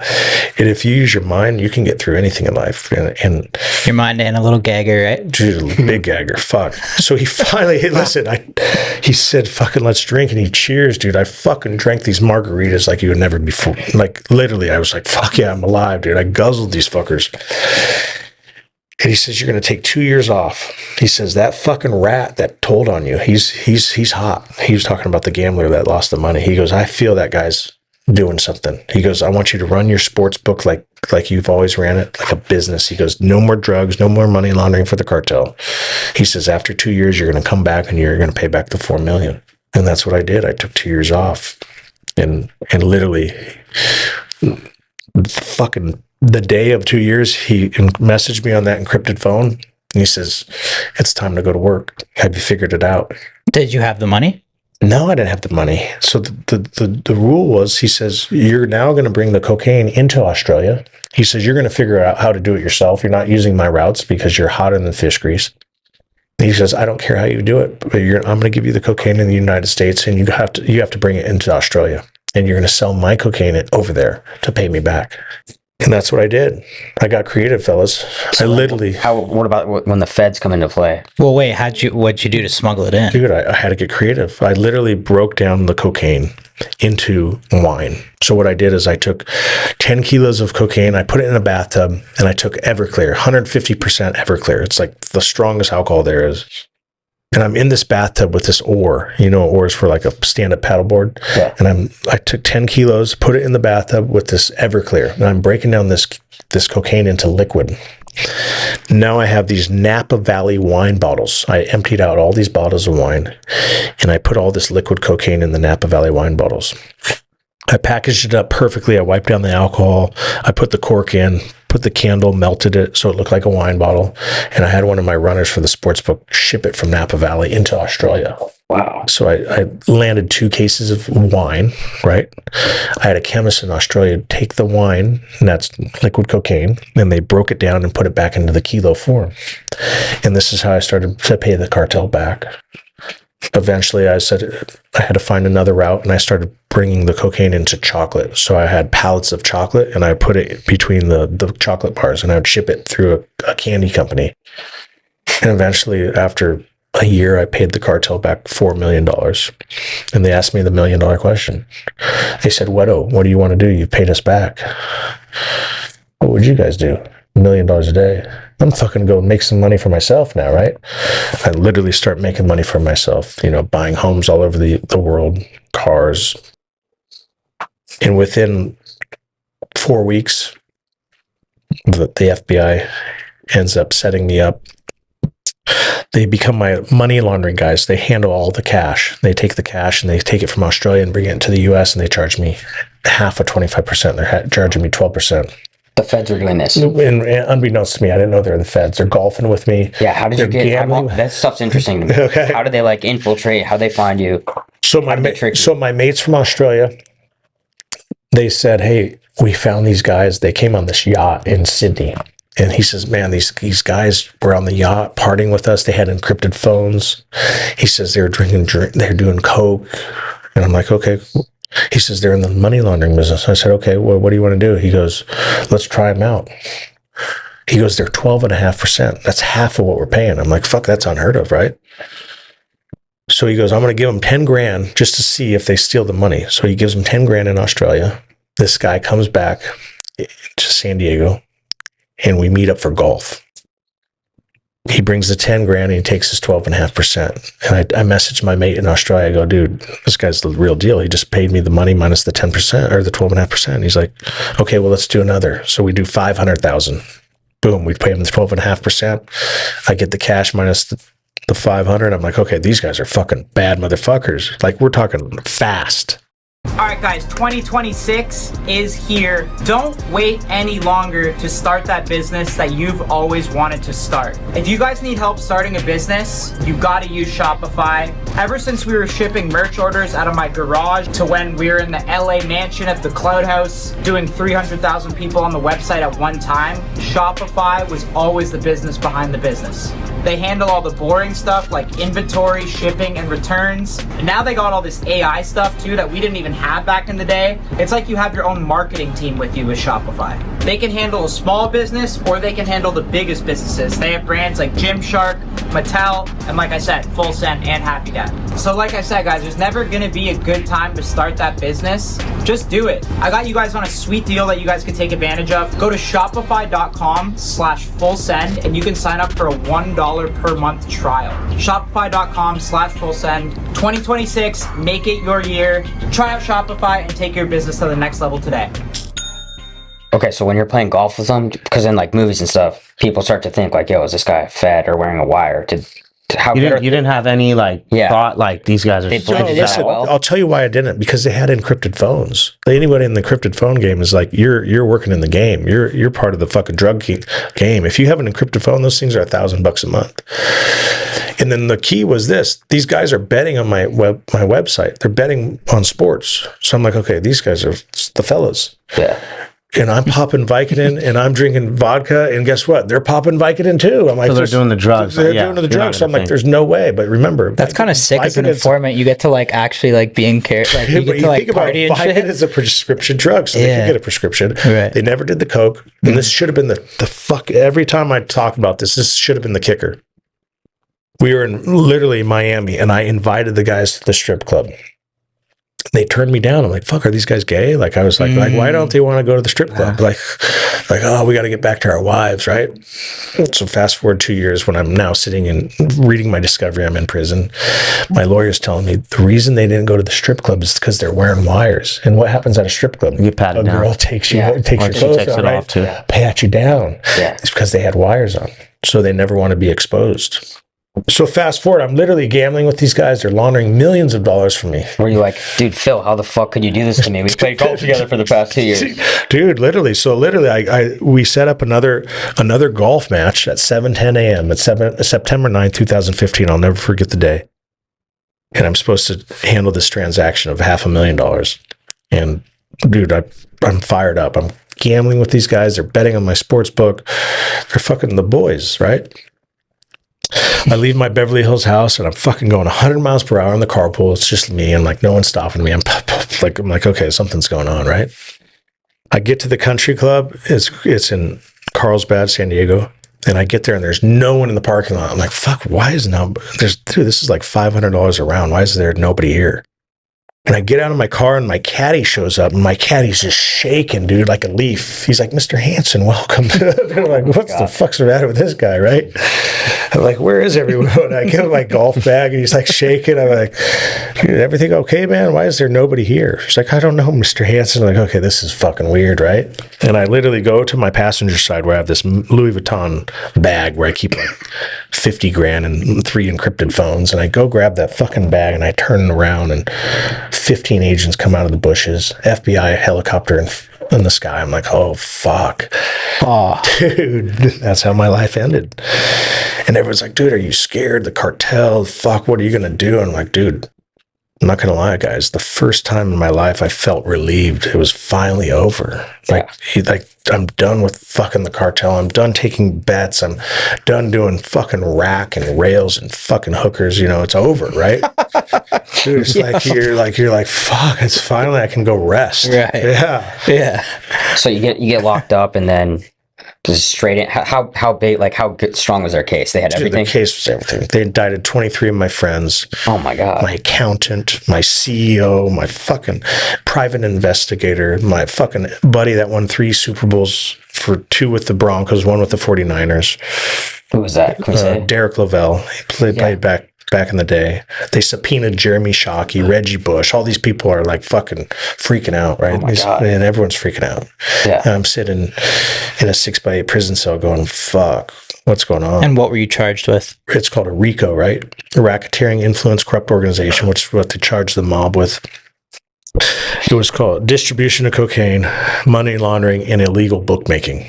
And if you use your mind, you can get through anything in life. And Your mind and a little gagger, right? dude, big gagger, fuck. So he finally, hey, listen, he said, fucking let's drink. And he cheers, dude. I fucking drank these margaritas like you would never before. Like literally, I was like, fuck yeah, I'm alive, dude. I guzzled these fuckers. And he says, you're going to take 2 years off. He says, that fucking rat that told on you, he's hot. He was talking about the gambler that lost the money. He goes, I feel that guy's doing something. He goes, I want you to run your sports book like you've always ran it, like a business. He goes, no more drugs, no more money laundering for the cartel. He says, after 2 years, you're going to come back and you're going to pay back the 4 million. And that's what I did. I took 2 years off and literally fucking the day of 2 years, he messaged me on that encrypted phone. And he says, it's time to go to work. Have you figured it out? Did you have the money? No, I didn't have the money. So the rule was, he says, you're now going to bring the cocaine into Australia. He says, you're going to figure out how to do it yourself. You're not using my routes because you're hotter than fish grease. He says, I don't care how you do it, but I'm going to give you the cocaine in the United States, and you have to bring it into Australia, and you're going to sell my cocaine over there to pay me back. And that's what I did. I got creative, fellas. I literally. What about when the feds come into play? Well, wait, what'd you do to smuggle it in? Dude, I had to get creative. I literally broke down the cocaine into wine. So what I did is I took 10 kilos of cocaine, I put it in a bathtub, and I took Everclear, 150% Everclear. It's like the strongest alcohol there is. And I'm in this bathtub with this oar. You know, oars for like a stand-up paddleboard. Yeah. And I took 10 kilos, put it in the bathtub with this Everclear, and I'm breaking down this cocaine into liquid. Now I have these Napa Valley wine bottles. I emptied out all these bottles of wine, and I put all this liquid cocaine in the Napa Valley wine bottles. I packaged it up perfectly. I wiped down the alcohol. I put the cork in, put the candle, melted it so it looked like a wine bottle. And I had one of my runners for the sports book ship it from Napa Valley into Australia. Wow. So I landed 2 cases of wine, right? I had a chemist in Australia take the wine, and that's liquid cocaine, and they broke it down and put it back into the kilo form. And this is how I started to pay the cartel back. Eventually, I said I had to find another route, and I started bringing the cocaine into chocolate. So I had pallets of chocolate, and I put it between the chocolate bars, and I would ship it through a candy company. And eventually, after a year, I paid the cartel back $4 million. And they asked me the $1 million question. They said, Wedo, what do you want to do? You've paid us back. What would you guys do? $1 million a day. I'm fucking go make some money for myself now, right? I literally start making money for myself, buying homes all over the world, cars. And within 4 weeks, the FBI ends up setting me up. They become my money laundering guys. They handle all the cash. They take the cash and they take it from Australia and bring it into the US, and they charge me half of 25%. They're charging me 12%. The feds are doing this. And unbeknownst to me, I didn't know they were the feds. They're golfing with me. Yeah, how did you get gambling. that stuff's interesting to me. Okay. How do they infiltrate? How they find you? So my mates from Australia, they said, hey, we found these guys. They came on this yacht in Sydney. And he says, man, these guys were on the yacht partying with us. They had encrypted phones. He says they were drinking, they're doing coke. And I'm like, okay. He says they're in the money laundering business. I said, okay, well, what do you want to do? He goes, let's try them out. He goes, they're 12.5%. That's half of what we're paying. I'm like, fuck, that's unheard of, right? So he goes, I'm going to give them 10 grand just to see if they steal the money. So he gives them 10 grand in Australia. This guy comes back to San Diego, and we meet up for golf. He brings the 10 grand and he takes his 12.5%. And I messaged my mate in Australia. I go, dude, this guy's the real deal. He just paid me the money minus the 10% or the 12.5%. He's like, okay, well, let's do another. So we do 500,000. Boom. We pay him the 12.5%. I get the cash minus the 500. I'm like, okay, these guys are fucking bad motherfuckers. Like, we're talking fast. All right, guys, 2026 is here. Don't wait any longer to start that business that you've always wanted to start. If you guys need help starting a business, you gotta use Shopify. Ever since we were shipping merch orders out of my garage to when we were in the LA mansion at the Cloud House doing 300,000 people on the website at one time, Shopify was always the business behind the business. They handle all the boring stuff like inventory, shipping, and returns. And now they got all this AI stuff too that we didn't even have back in the day. It's like you have your own marketing team with you with Shopify. They can handle a small business or they can handle the biggest businesses. They have brands like Gymshark, Mattel, and like I said, Full Send and Happy Dad. So like I said, guys, there's never gonna be a good time to start that business. Just do it. I got you guys on a sweet deal that you guys can take advantage of. Go to shopify.com/fullsend and you can sign up for a $1 per month trial. Shopify.com/fullsend. 2026, make it your year. Try out Shopify and take your business to the next level today. Okay, so when you're playing golf with them, because in like movies and stuff, people start to think like, "Yo, is this guy fed or wearing a wire?" How You didn't have any like thought like these guys are. They so blended Listen, out well. I'll tell you why I didn't, because they had encrypted phones. Anybody in the encrypted phone game is like, you're working in the game. You're part of the fucking drug game. If you have an encrypted phone, those things are $1,000 a month. And then the key was this: these guys are betting on my website. They're betting on sports. So I'm like, okay, these guys are the fellas. Yeah. And I'm popping Vicodin and I'm drinking vodka, and guess what? They're popping Vicodin too. I'm like, So they're doing the drugs. They're Yeah, doing the you're drugs. not So I'm gonna like, think. there's no way. But remember, That's kind of sick as an Vicodin's- informant. You get to like actually like be in care. Like you But get to like think about party it, and Vicodin shit. is a prescription drug, so they Yeah. can get a prescription. Right. They never did the coke, and this should have been the fuck. Every time I talk about this should have been the kicker. We were in literally Miami, and I invited the guys to the strip club. They turned me down. I'm like, fuck, are these guys gay? Like, I was like, why don't they want to go to the strip club? Like, oh, we got to get back to our wives, right? So fast forward 2 years when I'm now sitting and reading my discovery, I'm in prison. My lawyer's telling me the reason they didn't go to the strip club is because they're wearing wires. And what happens at a strip club? You pat A it down. girl takes you, Yeah. takes Or your she clothes takes off, it right? off too. Pat you down. Yeah. It's because they had wires on. So they never want to be exposed. So fast forward, I'm literally gambling with these guys. They're laundering millions of dollars from me. Were you like, dude, Phil, how the fuck could you do this to me? We played golf together for the past 2 years. Dude, literally. So literally, we set up another golf match at 7:10 a.m. at September 9th, 2015. I'll never forget the day. And I'm supposed to handle this transaction of $500,000. And dude, I'm fired up. I'm gambling with these guys. They're betting on my sports book. They're fucking the boys, right? I leave my Beverly Hills house and I'm fucking going 100 miles per hour in the carpool. It's just me and like no one's stopping me. I'm like, okay, something's going on, right? I get to the country club. It's in Carlsbad, San Diego. And I get there and there's no one in the parking lot. I'm like, fuck, why is this is like $500 a round. Why is there nobody here? And I get out of my car and my caddy shows up and my caddy's just shaking, dude, like a leaf. He's like, Mr. Hanson, welcome. They're like, what the fuck's the matter with this guy, right? I'm like, where is everyone? I give him my golf bag and he's like shaking. I'm like, dude, everything okay, man? Why is there nobody here? He's like, I don't know, Mr. Hanson. I'm like, okay, this is fucking weird, right? And I literally go to my passenger side where I have this Louis Vuitton bag where I keep like 50 grand and 3 encrypted phones. And I go grab that fucking bag and I turn it around and 15 agents come out of the bushes, FBI helicopter in the sky. I'm like, oh, fuck. Oh, Dude, that's how my life ended. And everyone's like, dude, are you scared? The cartel, fuck, what are you going to do? And I'm like, dude, I'm not going to lie, guys. The first time in my life I felt relieved. It was finally over. Like, I'm done with fucking the cartel. I'm done taking bets. I'm done doing fucking rack and rails and fucking hookers. You know, it's over, right? Dude, it's you're like, fuck, it's finally I can go rest. Right. Yeah. yeah. So you get locked up and then just straight in. How big, like how good, strong was their case? They had Dude, everything. the case was everything. They indicted 23 of my friends, Oh my god. my accountant, my CEO, my fucking private investigator, my fucking buddy that won 3 Super Bowls, for 2 with the Broncos, 1 with the 49ers. Who was that? Can we say? Derek Lavelle. He played back in the day. They subpoenaed Jeremy Shockey, Reggie Bush. All these people are like fucking freaking out, right? Oh my God. And everyone's freaking out. Yeah. And I'm sitting in a 6x8 prison cell going, fuck, what's going on? And what were you charged with? It's called a RICO, right? A racketeering, influence, corrupt organization, which is what they charge the mob with. It was called distribution of cocaine, money laundering, and illegal bookmaking.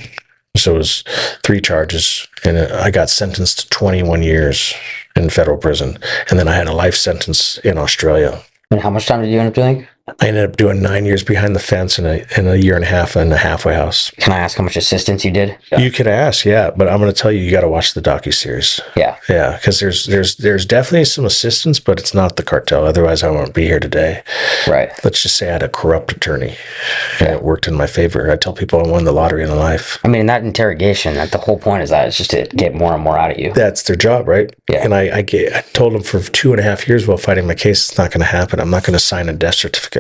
So it was 3 charges, and I got sentenced to 21 years in federal prison, and then I had a life sentence in Australia. And how much time did you end up doing? I ended up doing 9 years behind the fence and a year and a half in a halfway house. Can I ask how much assistance you did? You could ask, yeah, but I'm going to tell you, you got to watch the docuseries. Yeah. Yeah, because there's definitely some assistance, but it's not the cartel. Otherwise, I won't be here today. Right. Let's just say I had a corrupt attorney, and it worked in my favor. I tell people I won the lottery in life. I mean, in that interrogation, the whole point is that it's just to get more and more out of you. That's their job, right? Yeah. And I told them for 2.5 years while fighting my case, it's not going to happen. I'm not going to sign a death certificate.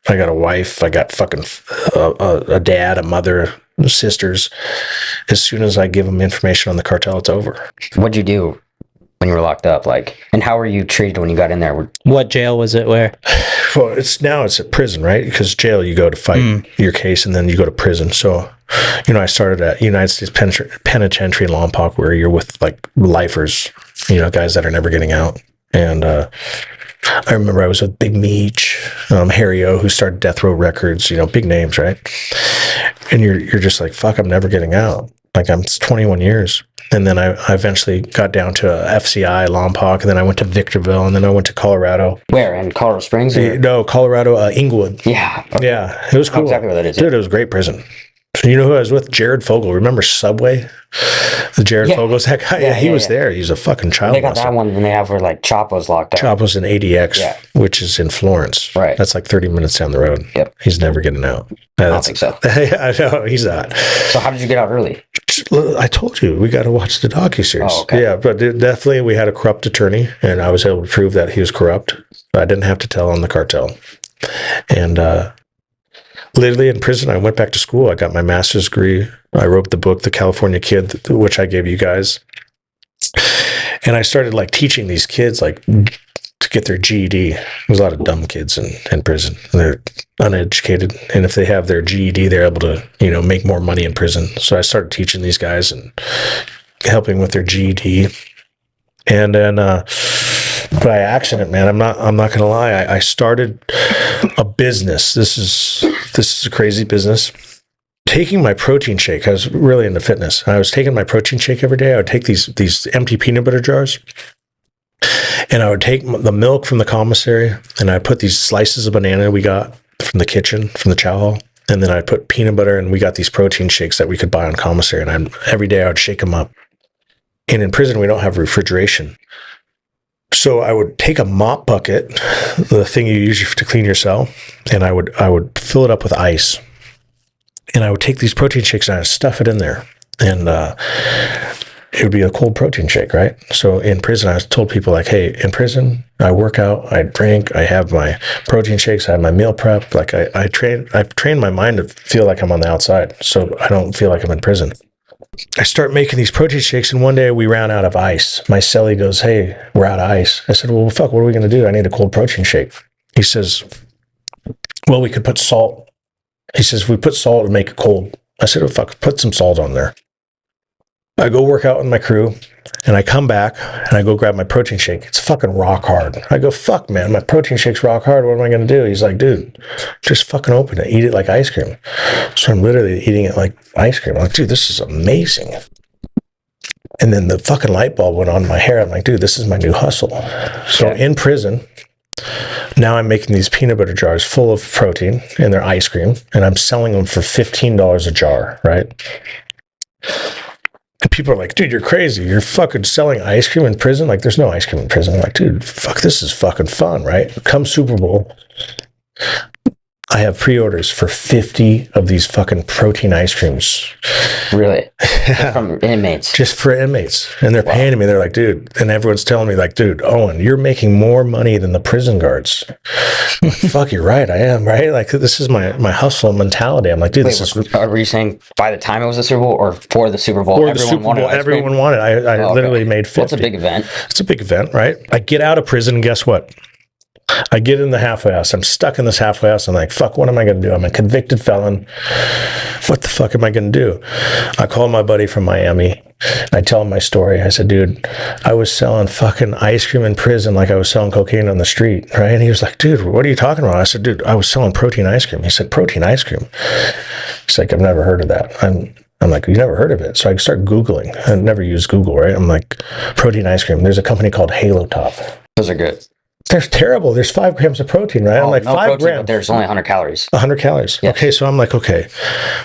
I got a wife. I got fucking a dad, a mother, sisters. As soon as I give them information on the cartel, it's over. What'd you do when you were locked up? And how were you treated when you got in there? What jail was it? Where? Well, it's a prison, right? Because jail, you go to fight your case, and then you go to prison. So, I started at United States Penitentiary in Lompoc, where you're with like lifers, guys that are never getting out. And I remember I was with Big Meech, Harry O, who started Death Row Records, big names, right? And you're just like, fuck, I'm never getting out. Like, it's 21 years. And then I eventually got down to FCI, Lompoc, and then I went to Victorville, and then I went to Colorado. Where? In Colorado Springs? No, Colorado, Inglewood. Yeah. Yeah, it was cool. Exactly what that is. Dude, it was a great prison. You know who I was with? Jared Fogle. Remember Subway? The Jared Fogle's that guy? Yeah, he was there. He's a fucking child They got that one, and they have where Chapo's locked up. Chapo's in ADX, which is in Florence. Right. That's like 30 minutes down the road. Yep. He's never getting out. I don't think so. I know, he's not. So how did you get out early? I told you, we got to watch the docuseries. Oh, okay. Yeah, but definitely we had a corrupt attorney, and I was able to prove that he was corrupt. I didn't have to tell on the cartel. And literally in prison, I went back to school. I got my master's degree. I wrote the book, The California Kid, which I gave you guys. And I started teaching these kids to get their GED. There's a lot of dumb kids in prison. They're uneducated. And if they have their GED, they're able to, make more money in prison. So I started teaching these guys and helping with their GED. And then by accident, man, I'm not going to lie. I started a business. This is a crazy business. Taking my protein shake, I was really into fitness. I was taking my protein shake every day. I would take these empty peanut butter jars, and I would take the milk from the commissary, and I put these slices of banana we got from the kitchen, from the chow hall, and then I put peanut butter, and we got these protein shakes that we could buy on commissary, and every day I would shake them up. And in prison, we don't have refrigeration. So I would take a mop bucket, the thing you use to clean your cell, and I would fill it up with ice. And I would take these protein shakes and I would stuff it in there. And it would be a cold protein shake, right? So in prison, I told people hey, in prison, I work out, I drink, I have my protein shakes, I have my meal prep. I've trained my mind to feel like I'm on the outside, so I don't feel like I'm in prison. I start making these protein shakes, and one day we ran out of ice. My cellie goes, hey, we're out of ice. I said, well, fuck, what are we going to do? I need a cold protein shake. He says, well, we could put salt. He says, we put salt and make it cold. I said, oh, fuck, put some salt on there. I go work out with my crew, and I come back, and I go grab my protein shake. It's fucking rock hard. I go, fuck, man, my protein shake's rock hard. What am I going to do? He's like, dude, just fucking open it. Eat it like ice cream. So I'm literally eating it like ice cream. I'm like, dude, this is amazing. And then the fucking light bulb went on in my hair. I'm like, dude, this is my new hustle. So in prison, now I'm making these peanut butter jars full of protein and they're ice cream, and I'm selling them for $15 a jar, right? And people are like, dude, you're crazy. You're fucking selling ice cream in prison? There's no ice cream in prison. I'm like, dude, fuck, this is fucking fun, right? Come Super Bowl, I have pre-orders for 50 of these fucking protein ice creams. Really? Just from inmates? Just for inmates. And they're paying me. They're like, dude, and everyone's telling me dude, Owen, you're making more money than the prison guards. I'm like, fuck, you're right. I am, right? This is my hustle mentality. I'm like, dude, this is... Were you saying by the time it was the Super Bowl or for the Super Bowl? For the Super Bowl, everyone wanted. I literally made 50. That's a big event. It's a big event, right? I get out of prison, and guess what? I get in the halfway house. I'm stuck in this halfway house. I'm like, fuck, what am I going to do? I'm a convicted felon. What the fuck am I going to do? I call my buddy from Miami. I tell him my story. I said, dude, I was selling fucking ice cream in prison like I was selling cocaine on the street, right? And he was like, dude, what are you talking about? I said, dude, I was selling protein ice cream. He said, protein ice cream? He's like, I've never heard of that. I'm like, you never heard of it? So I start Googling. I never used Google, right? I'm like, protein ice cream. There's a company called Halo Top. Those are good. They're terrible. There's 5 grams of protein, right? I'm like, no 5 protein, grams. but there's only 100 calories. 100 calories. Yes. Okay, so I'm like, okay.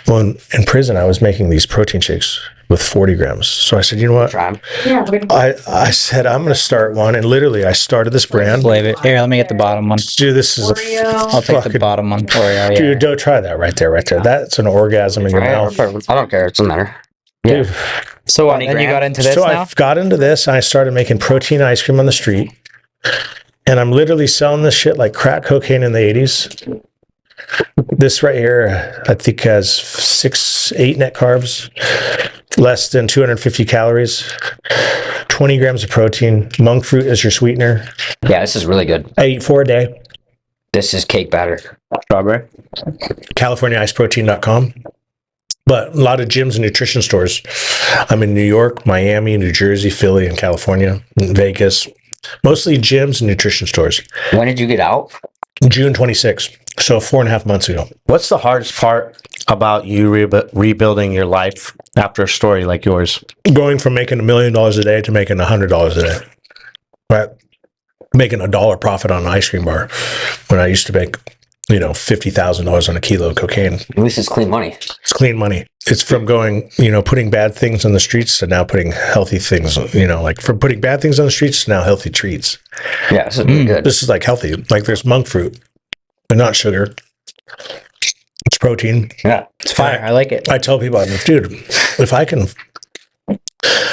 Well, in prison, I was making these protein shakes with 40 grams. So I said, you know what? Try 'em. I said, I'm going to start one. And literally, I started this brand. Flavor. Here, let me get the bottom one. Dude, this is I'll take the bottom one. Oreo, yeah. Dude, don't try that right there. That's an orgasm in your mouth. I don't care. It doesn't matter. Dude. So what, 20 then you got grams. into this So now? I got into this and I started making protein ice cream on the street. And I'm literally selling this shit like crack cocaine in the 80s. This right here, I think has 8 net carbs, less than 250 calories, 20 grams of protein. Monk fruit is your sweetener. Yeah, this is really good. I eat 4 a day. This is cake batter. Strawberry. CaliforniaIceProtein.com. But a lot of gyms and nutrition stores. I'm in New York, Miami, New Jersey, Philly, and California, and Vegas. Mostly gyms and nutrition stores. When did you get out? June 26th. So 4.5 months ago. What's the hardest part about you rebuilding your life after a story like yours? Going from making $1 million a day to making $100 a day. Right? Making $1 profit on an ice cream bar when I used to make, $50,000 on a kilo of cocaine. At least it's clean money. It's clean money. It's from going, putting bad things on the streets to now putting healthy things, like from putting bad things on the streets to now healthy treats. Yeah, this is really good. This is like healthy. Like there's monk fruit, but not sugar. It's protein. Yeah. It's fire. I like it. I tell people, I'm like, dude, if I can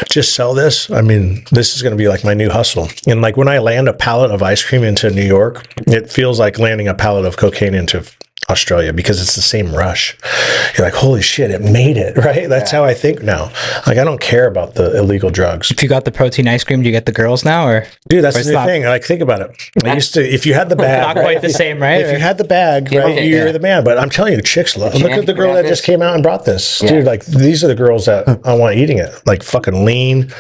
just sell this, this is going to be like my new hustle. And like when I land a pallet of ice cream into New York, it feels like landing a pallet of cocaine into Australia because it's the same rush. You're like, holy shit, it made it, right? That's how I think now. Like, I don't care about the illegal drugs. If you got the protein ice cream, do you get the girls now, or Dude, that's Or the it's new not- thing. Like, think about it. I used to, if you had the bag, not quite the same, right? if you had the bag, Yeah, right, okay, you're yeah. the man. But I'm telling you, chicks love. Look at the girl that just this. came out and brought this. Yeah. Dude, like, these are the girls that I want eating it. Like, fucking lean,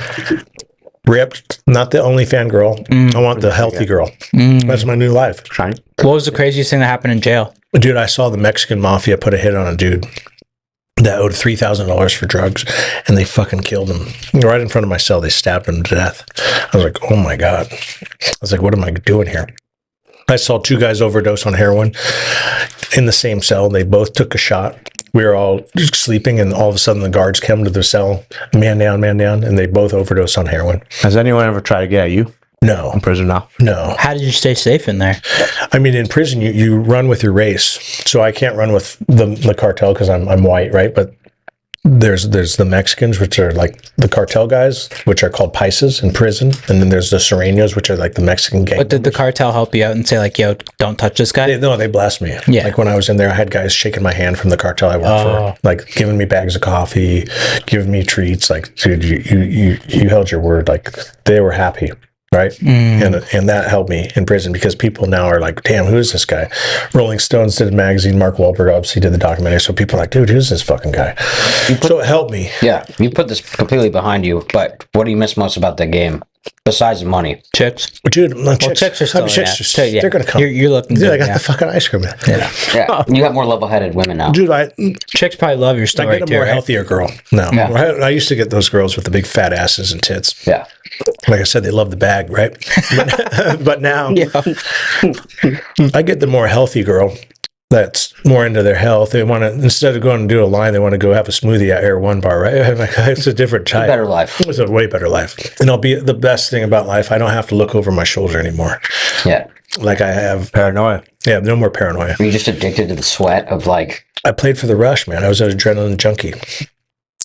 ripped, not the OnlyFan girl. I want the healthy girl. That's my new life. Shiny. What was the craziest thing that happened in jail? Dude, I saw the Mexican mafia put a hit on a dude that owed $3,000 for drugs, and they fucking killed him right in front of my cell. They stabbed him to death. I was like, oh my God. I was like, what am I doing here? I saw 2 guys overdose on heroin in the same cell. They both took a shot. We were all just sleeping, and all of a sudden the guards came to the cell, man down, and they both overdosed on heroin. Has anyone ever tried to get at you No, in prison now? no. How did you stay safe in there? In prison, you run with your race. So I can't run with the cartel because I'm white, right? But there's the Mexicans, which are like the cartel guys, which are called paisas in prison. And then there's the Sureños, which are like the Mexican gang. But did the cartel help you out and say like, "Yo, don't touch this guy"? They blast me. Yeah. Like when I was in there, I had guys shaking my hand from the cartel I worked for, like giving me bags of coffee, giving me treats. Like, dude, you held your word. Like they were happy. Right. And that helped me in prison because people now are like, damn, who is this guy? Rolling Stones did a magazine. Mark Wahlberg obviously did the documentary. So people are like, dude, who's this fucking guy? So it helped me. Yeah, you put this completely behind you, but what do you miss most about the game? Besides the money. Chicks. Dude, Chicks are still yeah. they're going to come. You're looking Dude, good. I got yeah. the fucking ice cream. Yeah, you got more level-headed women now. Dude, I Chicks probably love your get story a too, more right? healthier girl now. Yeah. Right? I used to get those girls with the big fat asses and tits. Yeah. Like I said, they love the bag, right? But now I get the more healthy girl that's more into their health. They want to, instead of going to do a line, they want to go have a smoothie at Air One Bar, right? It's a different type. Better life. It's a way better life. And I'll be the best thing about life. I don't have to look over my shoulder anymore. Yeah. Like I have. Paranoia. Yeah, no more paranoia. Are you just addicted to the sweat of like... I played for the rush, man. I was an adrenaline junkie.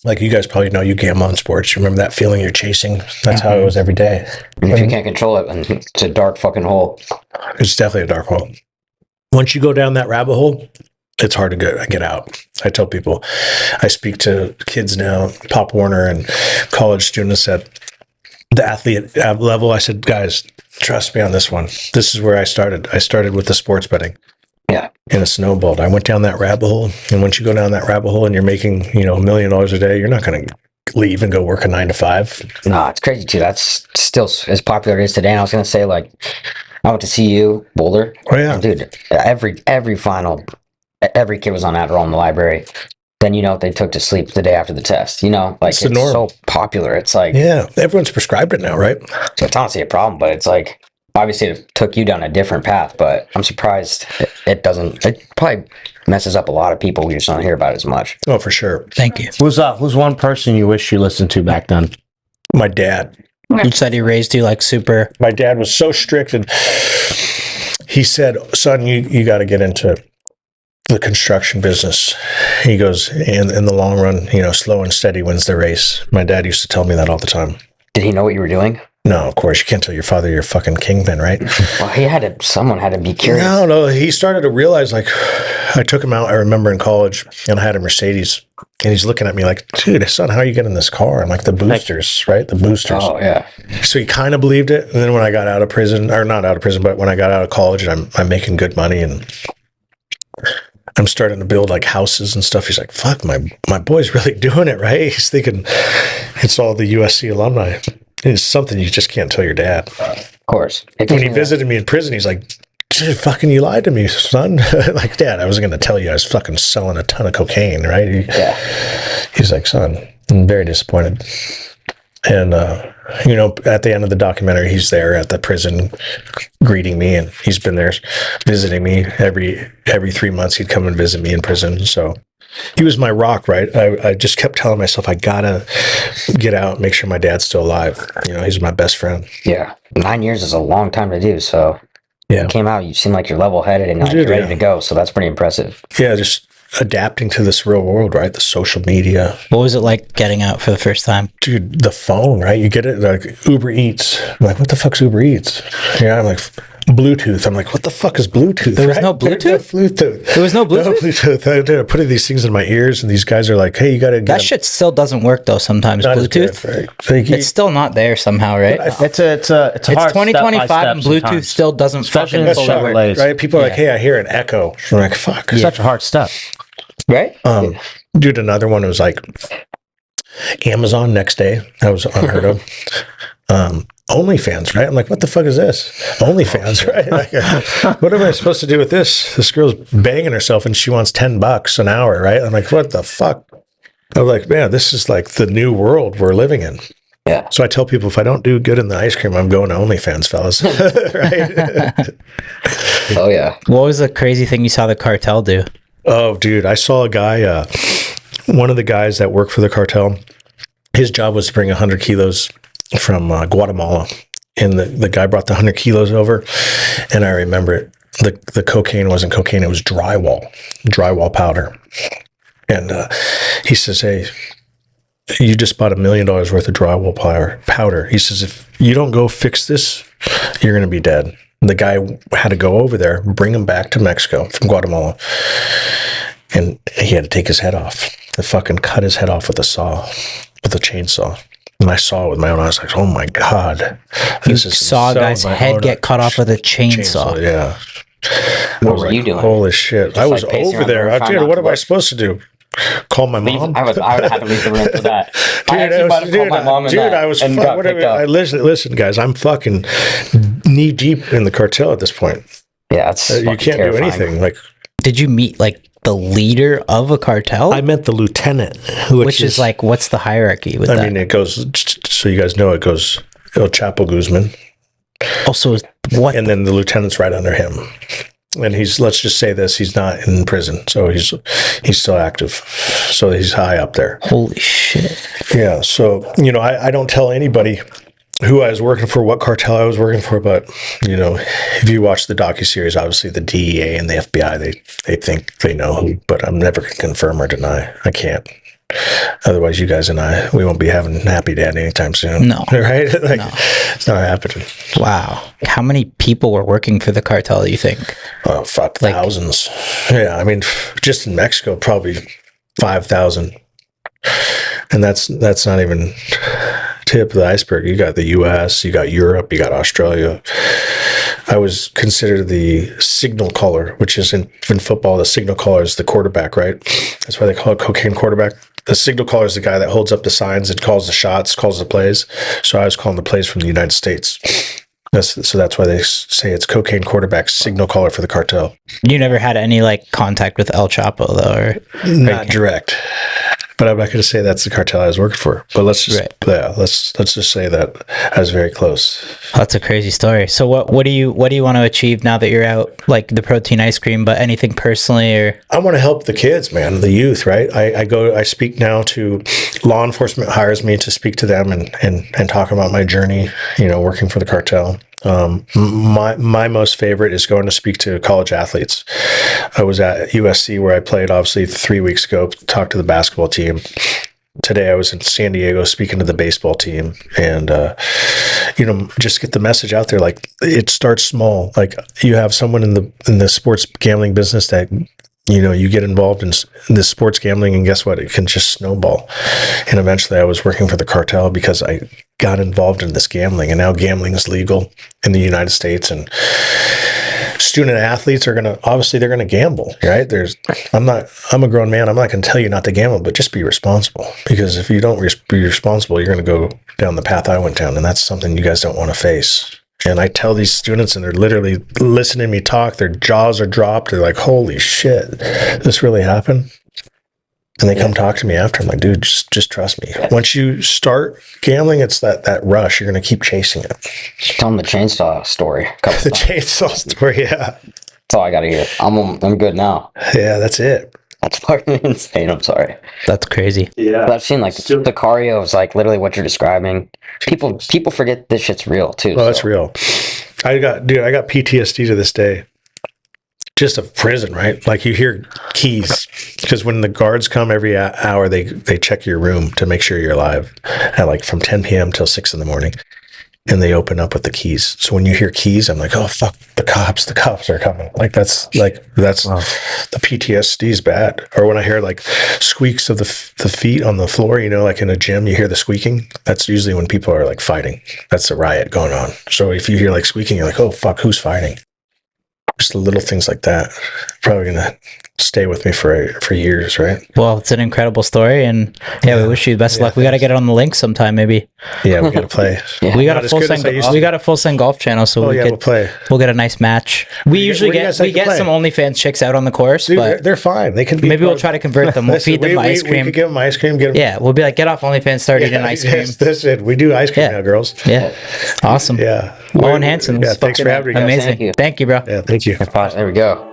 Like you guys probably know, you gamble on sports. You remember that feeling you're chasing? That's how it was every day. And if you can't control it, and it's a dark fucking hole. It's definitely a dark hole. Once you go down that rabbit hole, it's hard to get out. I tell people, I speak to kids now, Pop Warner and college students at the athlete level. I said, guys, trust me on this one. This is where I started. I started with the sports betting. Yeah. And it snowballed. I went down that rabbit hole. And once you go down that rabbit hole and you're making, $1 million a day, you're not going to leave and go work a 9 to 5. No, it's crazy too. That's still as popular as today. And I was going to say, like, I went to CU, Boulder. Oh, yeah. Dude, every final, every kid was on Adderall in the library. Then, they took to sleep the day after the test. Like, It's the it's norm. so popular. It's like, Yeah. Everyone's prescribed it now, right? so it's honestly a problem, but it's like, Obviously, it took you down a different path, but I'm surprised it doesn't. It probably messes up a lot of people. We just don't hear about it as much. Oh, for sure. Thank you. Who's one person you wish you listened to back then? My dad. You said he raised you like super. My dad was so strict, and he said, "Son, you got to get into the construction business." He goes, in the long run, slow and steady wins the race. My dad used to tell me that all the time. Did he know what you were doing? No, of course, you can't tell your father you're fucking Kingpin, right? Well, someone had to be curious. No, he started to realize, like, I took him out, I remember in college, and I had a Mercedes, and he's looking at me like, dude, son, how are you getting this car? I'm like, the boosters, right? The boosters. Oh, yeah. So he kind of believed it, and then when I got out of prison, or not out of prison, but when I got out of college, and I'm making good money, and I'm starting to build like houses and stuff. He's like, fuck, my boy's really doing it, right? He's thinking it's all the USC alumni. It's something you just can't tell your dad. Of course. When he visited me in prison, he's like, dude, fucking you lied to me, son. Like, Dad, I wasn't going to tell you I was fucking selling a ton of cocaine, right? Yeah. He's like, son, I'm very disappointed. And, at the end of the documentary, he's there at the prison greeting me, and he's been there visiting me every 3 months. He'd come and visit me in prison. So he was my rock, right? I just kept telling myself, I gotta get out, make sure my dad's still alive. He's my best friend. Yeah. 9 years is a long time to do. So Yeah. you came out, you seem like you're level-headed and like Dude, you're ready yeah. to go. So that's pretty impressive. Yeah, just adapting to this real world, right? The social media. What was it like getting out for the first time? Dude, the phone, right? You get it like Uber Eats. I'm like, what the fuck's Uber Eats? Yeah, I'm like, Bluetooth. I'm like, what the fuck is Bluetooth? There was no Bluetooth? Bluetooth. There was no Bluetooth? No Bluetooth. I'm putting these things in my ears, and these guys are like, hey, you got to get That shit still doesn't work though. Sometimes not as good, Bluetooth. right? So It's still not there somehow, right? It's It's hard 2025 and step-by-step Bluetooth sometimes. still doesn't Especially fucking in fully short work. lays. right? People are like, Yeah. hey, I hear an echo. I'm like, fuck. Such a hard step. Right? Dude, another one was like Amazon next day. That was unheard of. OnlyFans, right? I'm like, what the fuck is this? OnlyFans, right? Like, what am I supposed to do with this? This girl's banging herself and she wants $10 an hour, right? I'm like, what the fuck? I'm like, man, this is like the new world we're living in. Yeah. So I tell people, if I don't do good in the ice cream, I'm going to OnlyFans, fellas. Right? Oh, yeah. What was the crazy thing you saw the cartel do? Oh, dude, I saw a guy, one of the guys that worked for the cartel, his job was to bring 100 kilos from Guatemala. And the guy brought the 100 kilos over. And I remember it. The cocaine wasn't cocaine, it was drywall powder. And he says, hey, you just bought $1 million worth of drywall powder. He says, if you don't go fix this, you're going to be dead. The guy had to go over there, bring him back to Mexico from Guatemala. And he had to take his head off. They fucking cut his head off with a chainsaw. And I saw it with my own eyes. Like, oh my God. You saw a guy's head get cut off with a chainsaw. Yeah. What were you doing? Holy shit. I was like pacing over around the there. room, trying Dude, not what to am I look? supposed to do? Call my Leave, mom? I would have had to leave the room for that. I actually I might have called my mom and I was and got picked up. listen, guys, I'm fucking knee deep in the cartel at this point. Yeah, it's You fucking can't terrifying. do anything. Like, Did you meet like the leader of a cartel? I meant the lieutenant, which is like, what's the hierarchy with I that? mean, it goes, so you guys know, it goes El Chapo Guzman, Also, what? and then the lieutenant's right under him. And let's just say this, he's not in prison, so he's still active. So he's high up there. Holy shit. Yeah. So, I don't tell anybody who I was working for, what cartel I was working for, but, if you watch the docuseries, obviously the DEA and the FBI, they think they know who, but I'm never going to confirm or deny. I can't. Otherwise, you guys and we won't be having Happy Dad anytime soon. No. Right? Like, No. It's not happening. Wow. How many people were working for the cartel, do you think? Oh, fuck, thousands. Yeah, I mean, just in Mexico, probably 5,000. And that's not even tip of the iceberg. You got the US, you got Europe, you got Australia. I was considered the signal caller, which is in football, the signal caller is the quarterback, right? That's why they call it cocaine quarterback. The signal caller is the guy that holds up the signs and calls the shots, calls the plays. So I was calling the plays from the United States. So that's why they say it's cocaine quarterback, signal caller for the cartel. You never had any like contact with El Chapo though, or Not direct. But I'm not going to say that's the cartel I was working for. But let's just let's just say that I was very close. That's a crazy story. So what do you want to achieve now that you're out, like the protein ice cream, but anything personally or? I want to help the kids, man, the youth, right? I speak now to law enforcement hires me to speak to them and talk about my journey, working for the cartel. My most favorite is going to speak to college athletes. I was at USC where I played, obviously 3 weeks ago, talked to the basketball team. Today I was in San Diego speaking to the baseball team, and just get the message out there. Like, it starts small. Like, you have someone in the sports gambling business that you get involved in this sports gambling, and guess what? It can just snowball. And eventually I was working for the cartel because I got involved in this gambling, and now gambling is legal in the United States, and student athletes are they're going to gamble, right? I'm a grown man. I'm not going to tell you not to gamble, but just be responsible, because if you don't be responsible, you're going to go down the path I went down. And that's something you guys don't want to face. And I tell these students, and they're literally listening to me talk, their jaws are dropped. They're like, holy shit, this really happened? And they come talk to me after. I'm like, dude, just trust me. Once you start gambling, it's that rush. You're going to keep chasing it. Tell them the chainsaw story. The chainsaw story, yeah. That's all I got to hear. I'm good now. Yeah, that's it. That's fucking insane. I'm sorry. That's crazy. But I've seen, like, the Sicario is, like, literally what you're describing. People forget this shit's real, too. Well, that's real. I got PTSD to this day. Just of prison, right? Like, you hear keys, because when the guards come every hour, they check your room to make sure you're alive at, like, from 10 p.m. till 6 in the morning. And they open up with the keys. So when you hear keys, I'm like, oh, fuck, the cops are coming. That's the PTSD is bad. Or when I hear, like, squeaks of the feet on the floor, like in a gym, you hear the squeaking. That's usually when people are, like, fighting. That's a riot going on. So if you hear, like, squeaking, you're like, oh, fuck, who's fighting? Just the little things like that. Probably going to stay with me for years, right? Well, it's an incredible story, and we wish you the best of luck. We got to get it on the link sometime, maybe. Yeah, we got to play. We got a full send golf channel, so we'll play. We'll get a nice match. We get some OnlyFans chicks out on the course, dude, but they're fine. They can be. Maybe we'll try to convert them. We'll feed them ice cream. We could give them ice cream. Yeah, we'll be like, get off OnlyFans, start eating ice cream. Yes, that's it. We do ice cream now, girls. Yeah, awesome. Yeah, Owen Hanson. Yeah, thanks for having me, guys. Amazing. Thank you, bro. Yeah, thank you. There we go.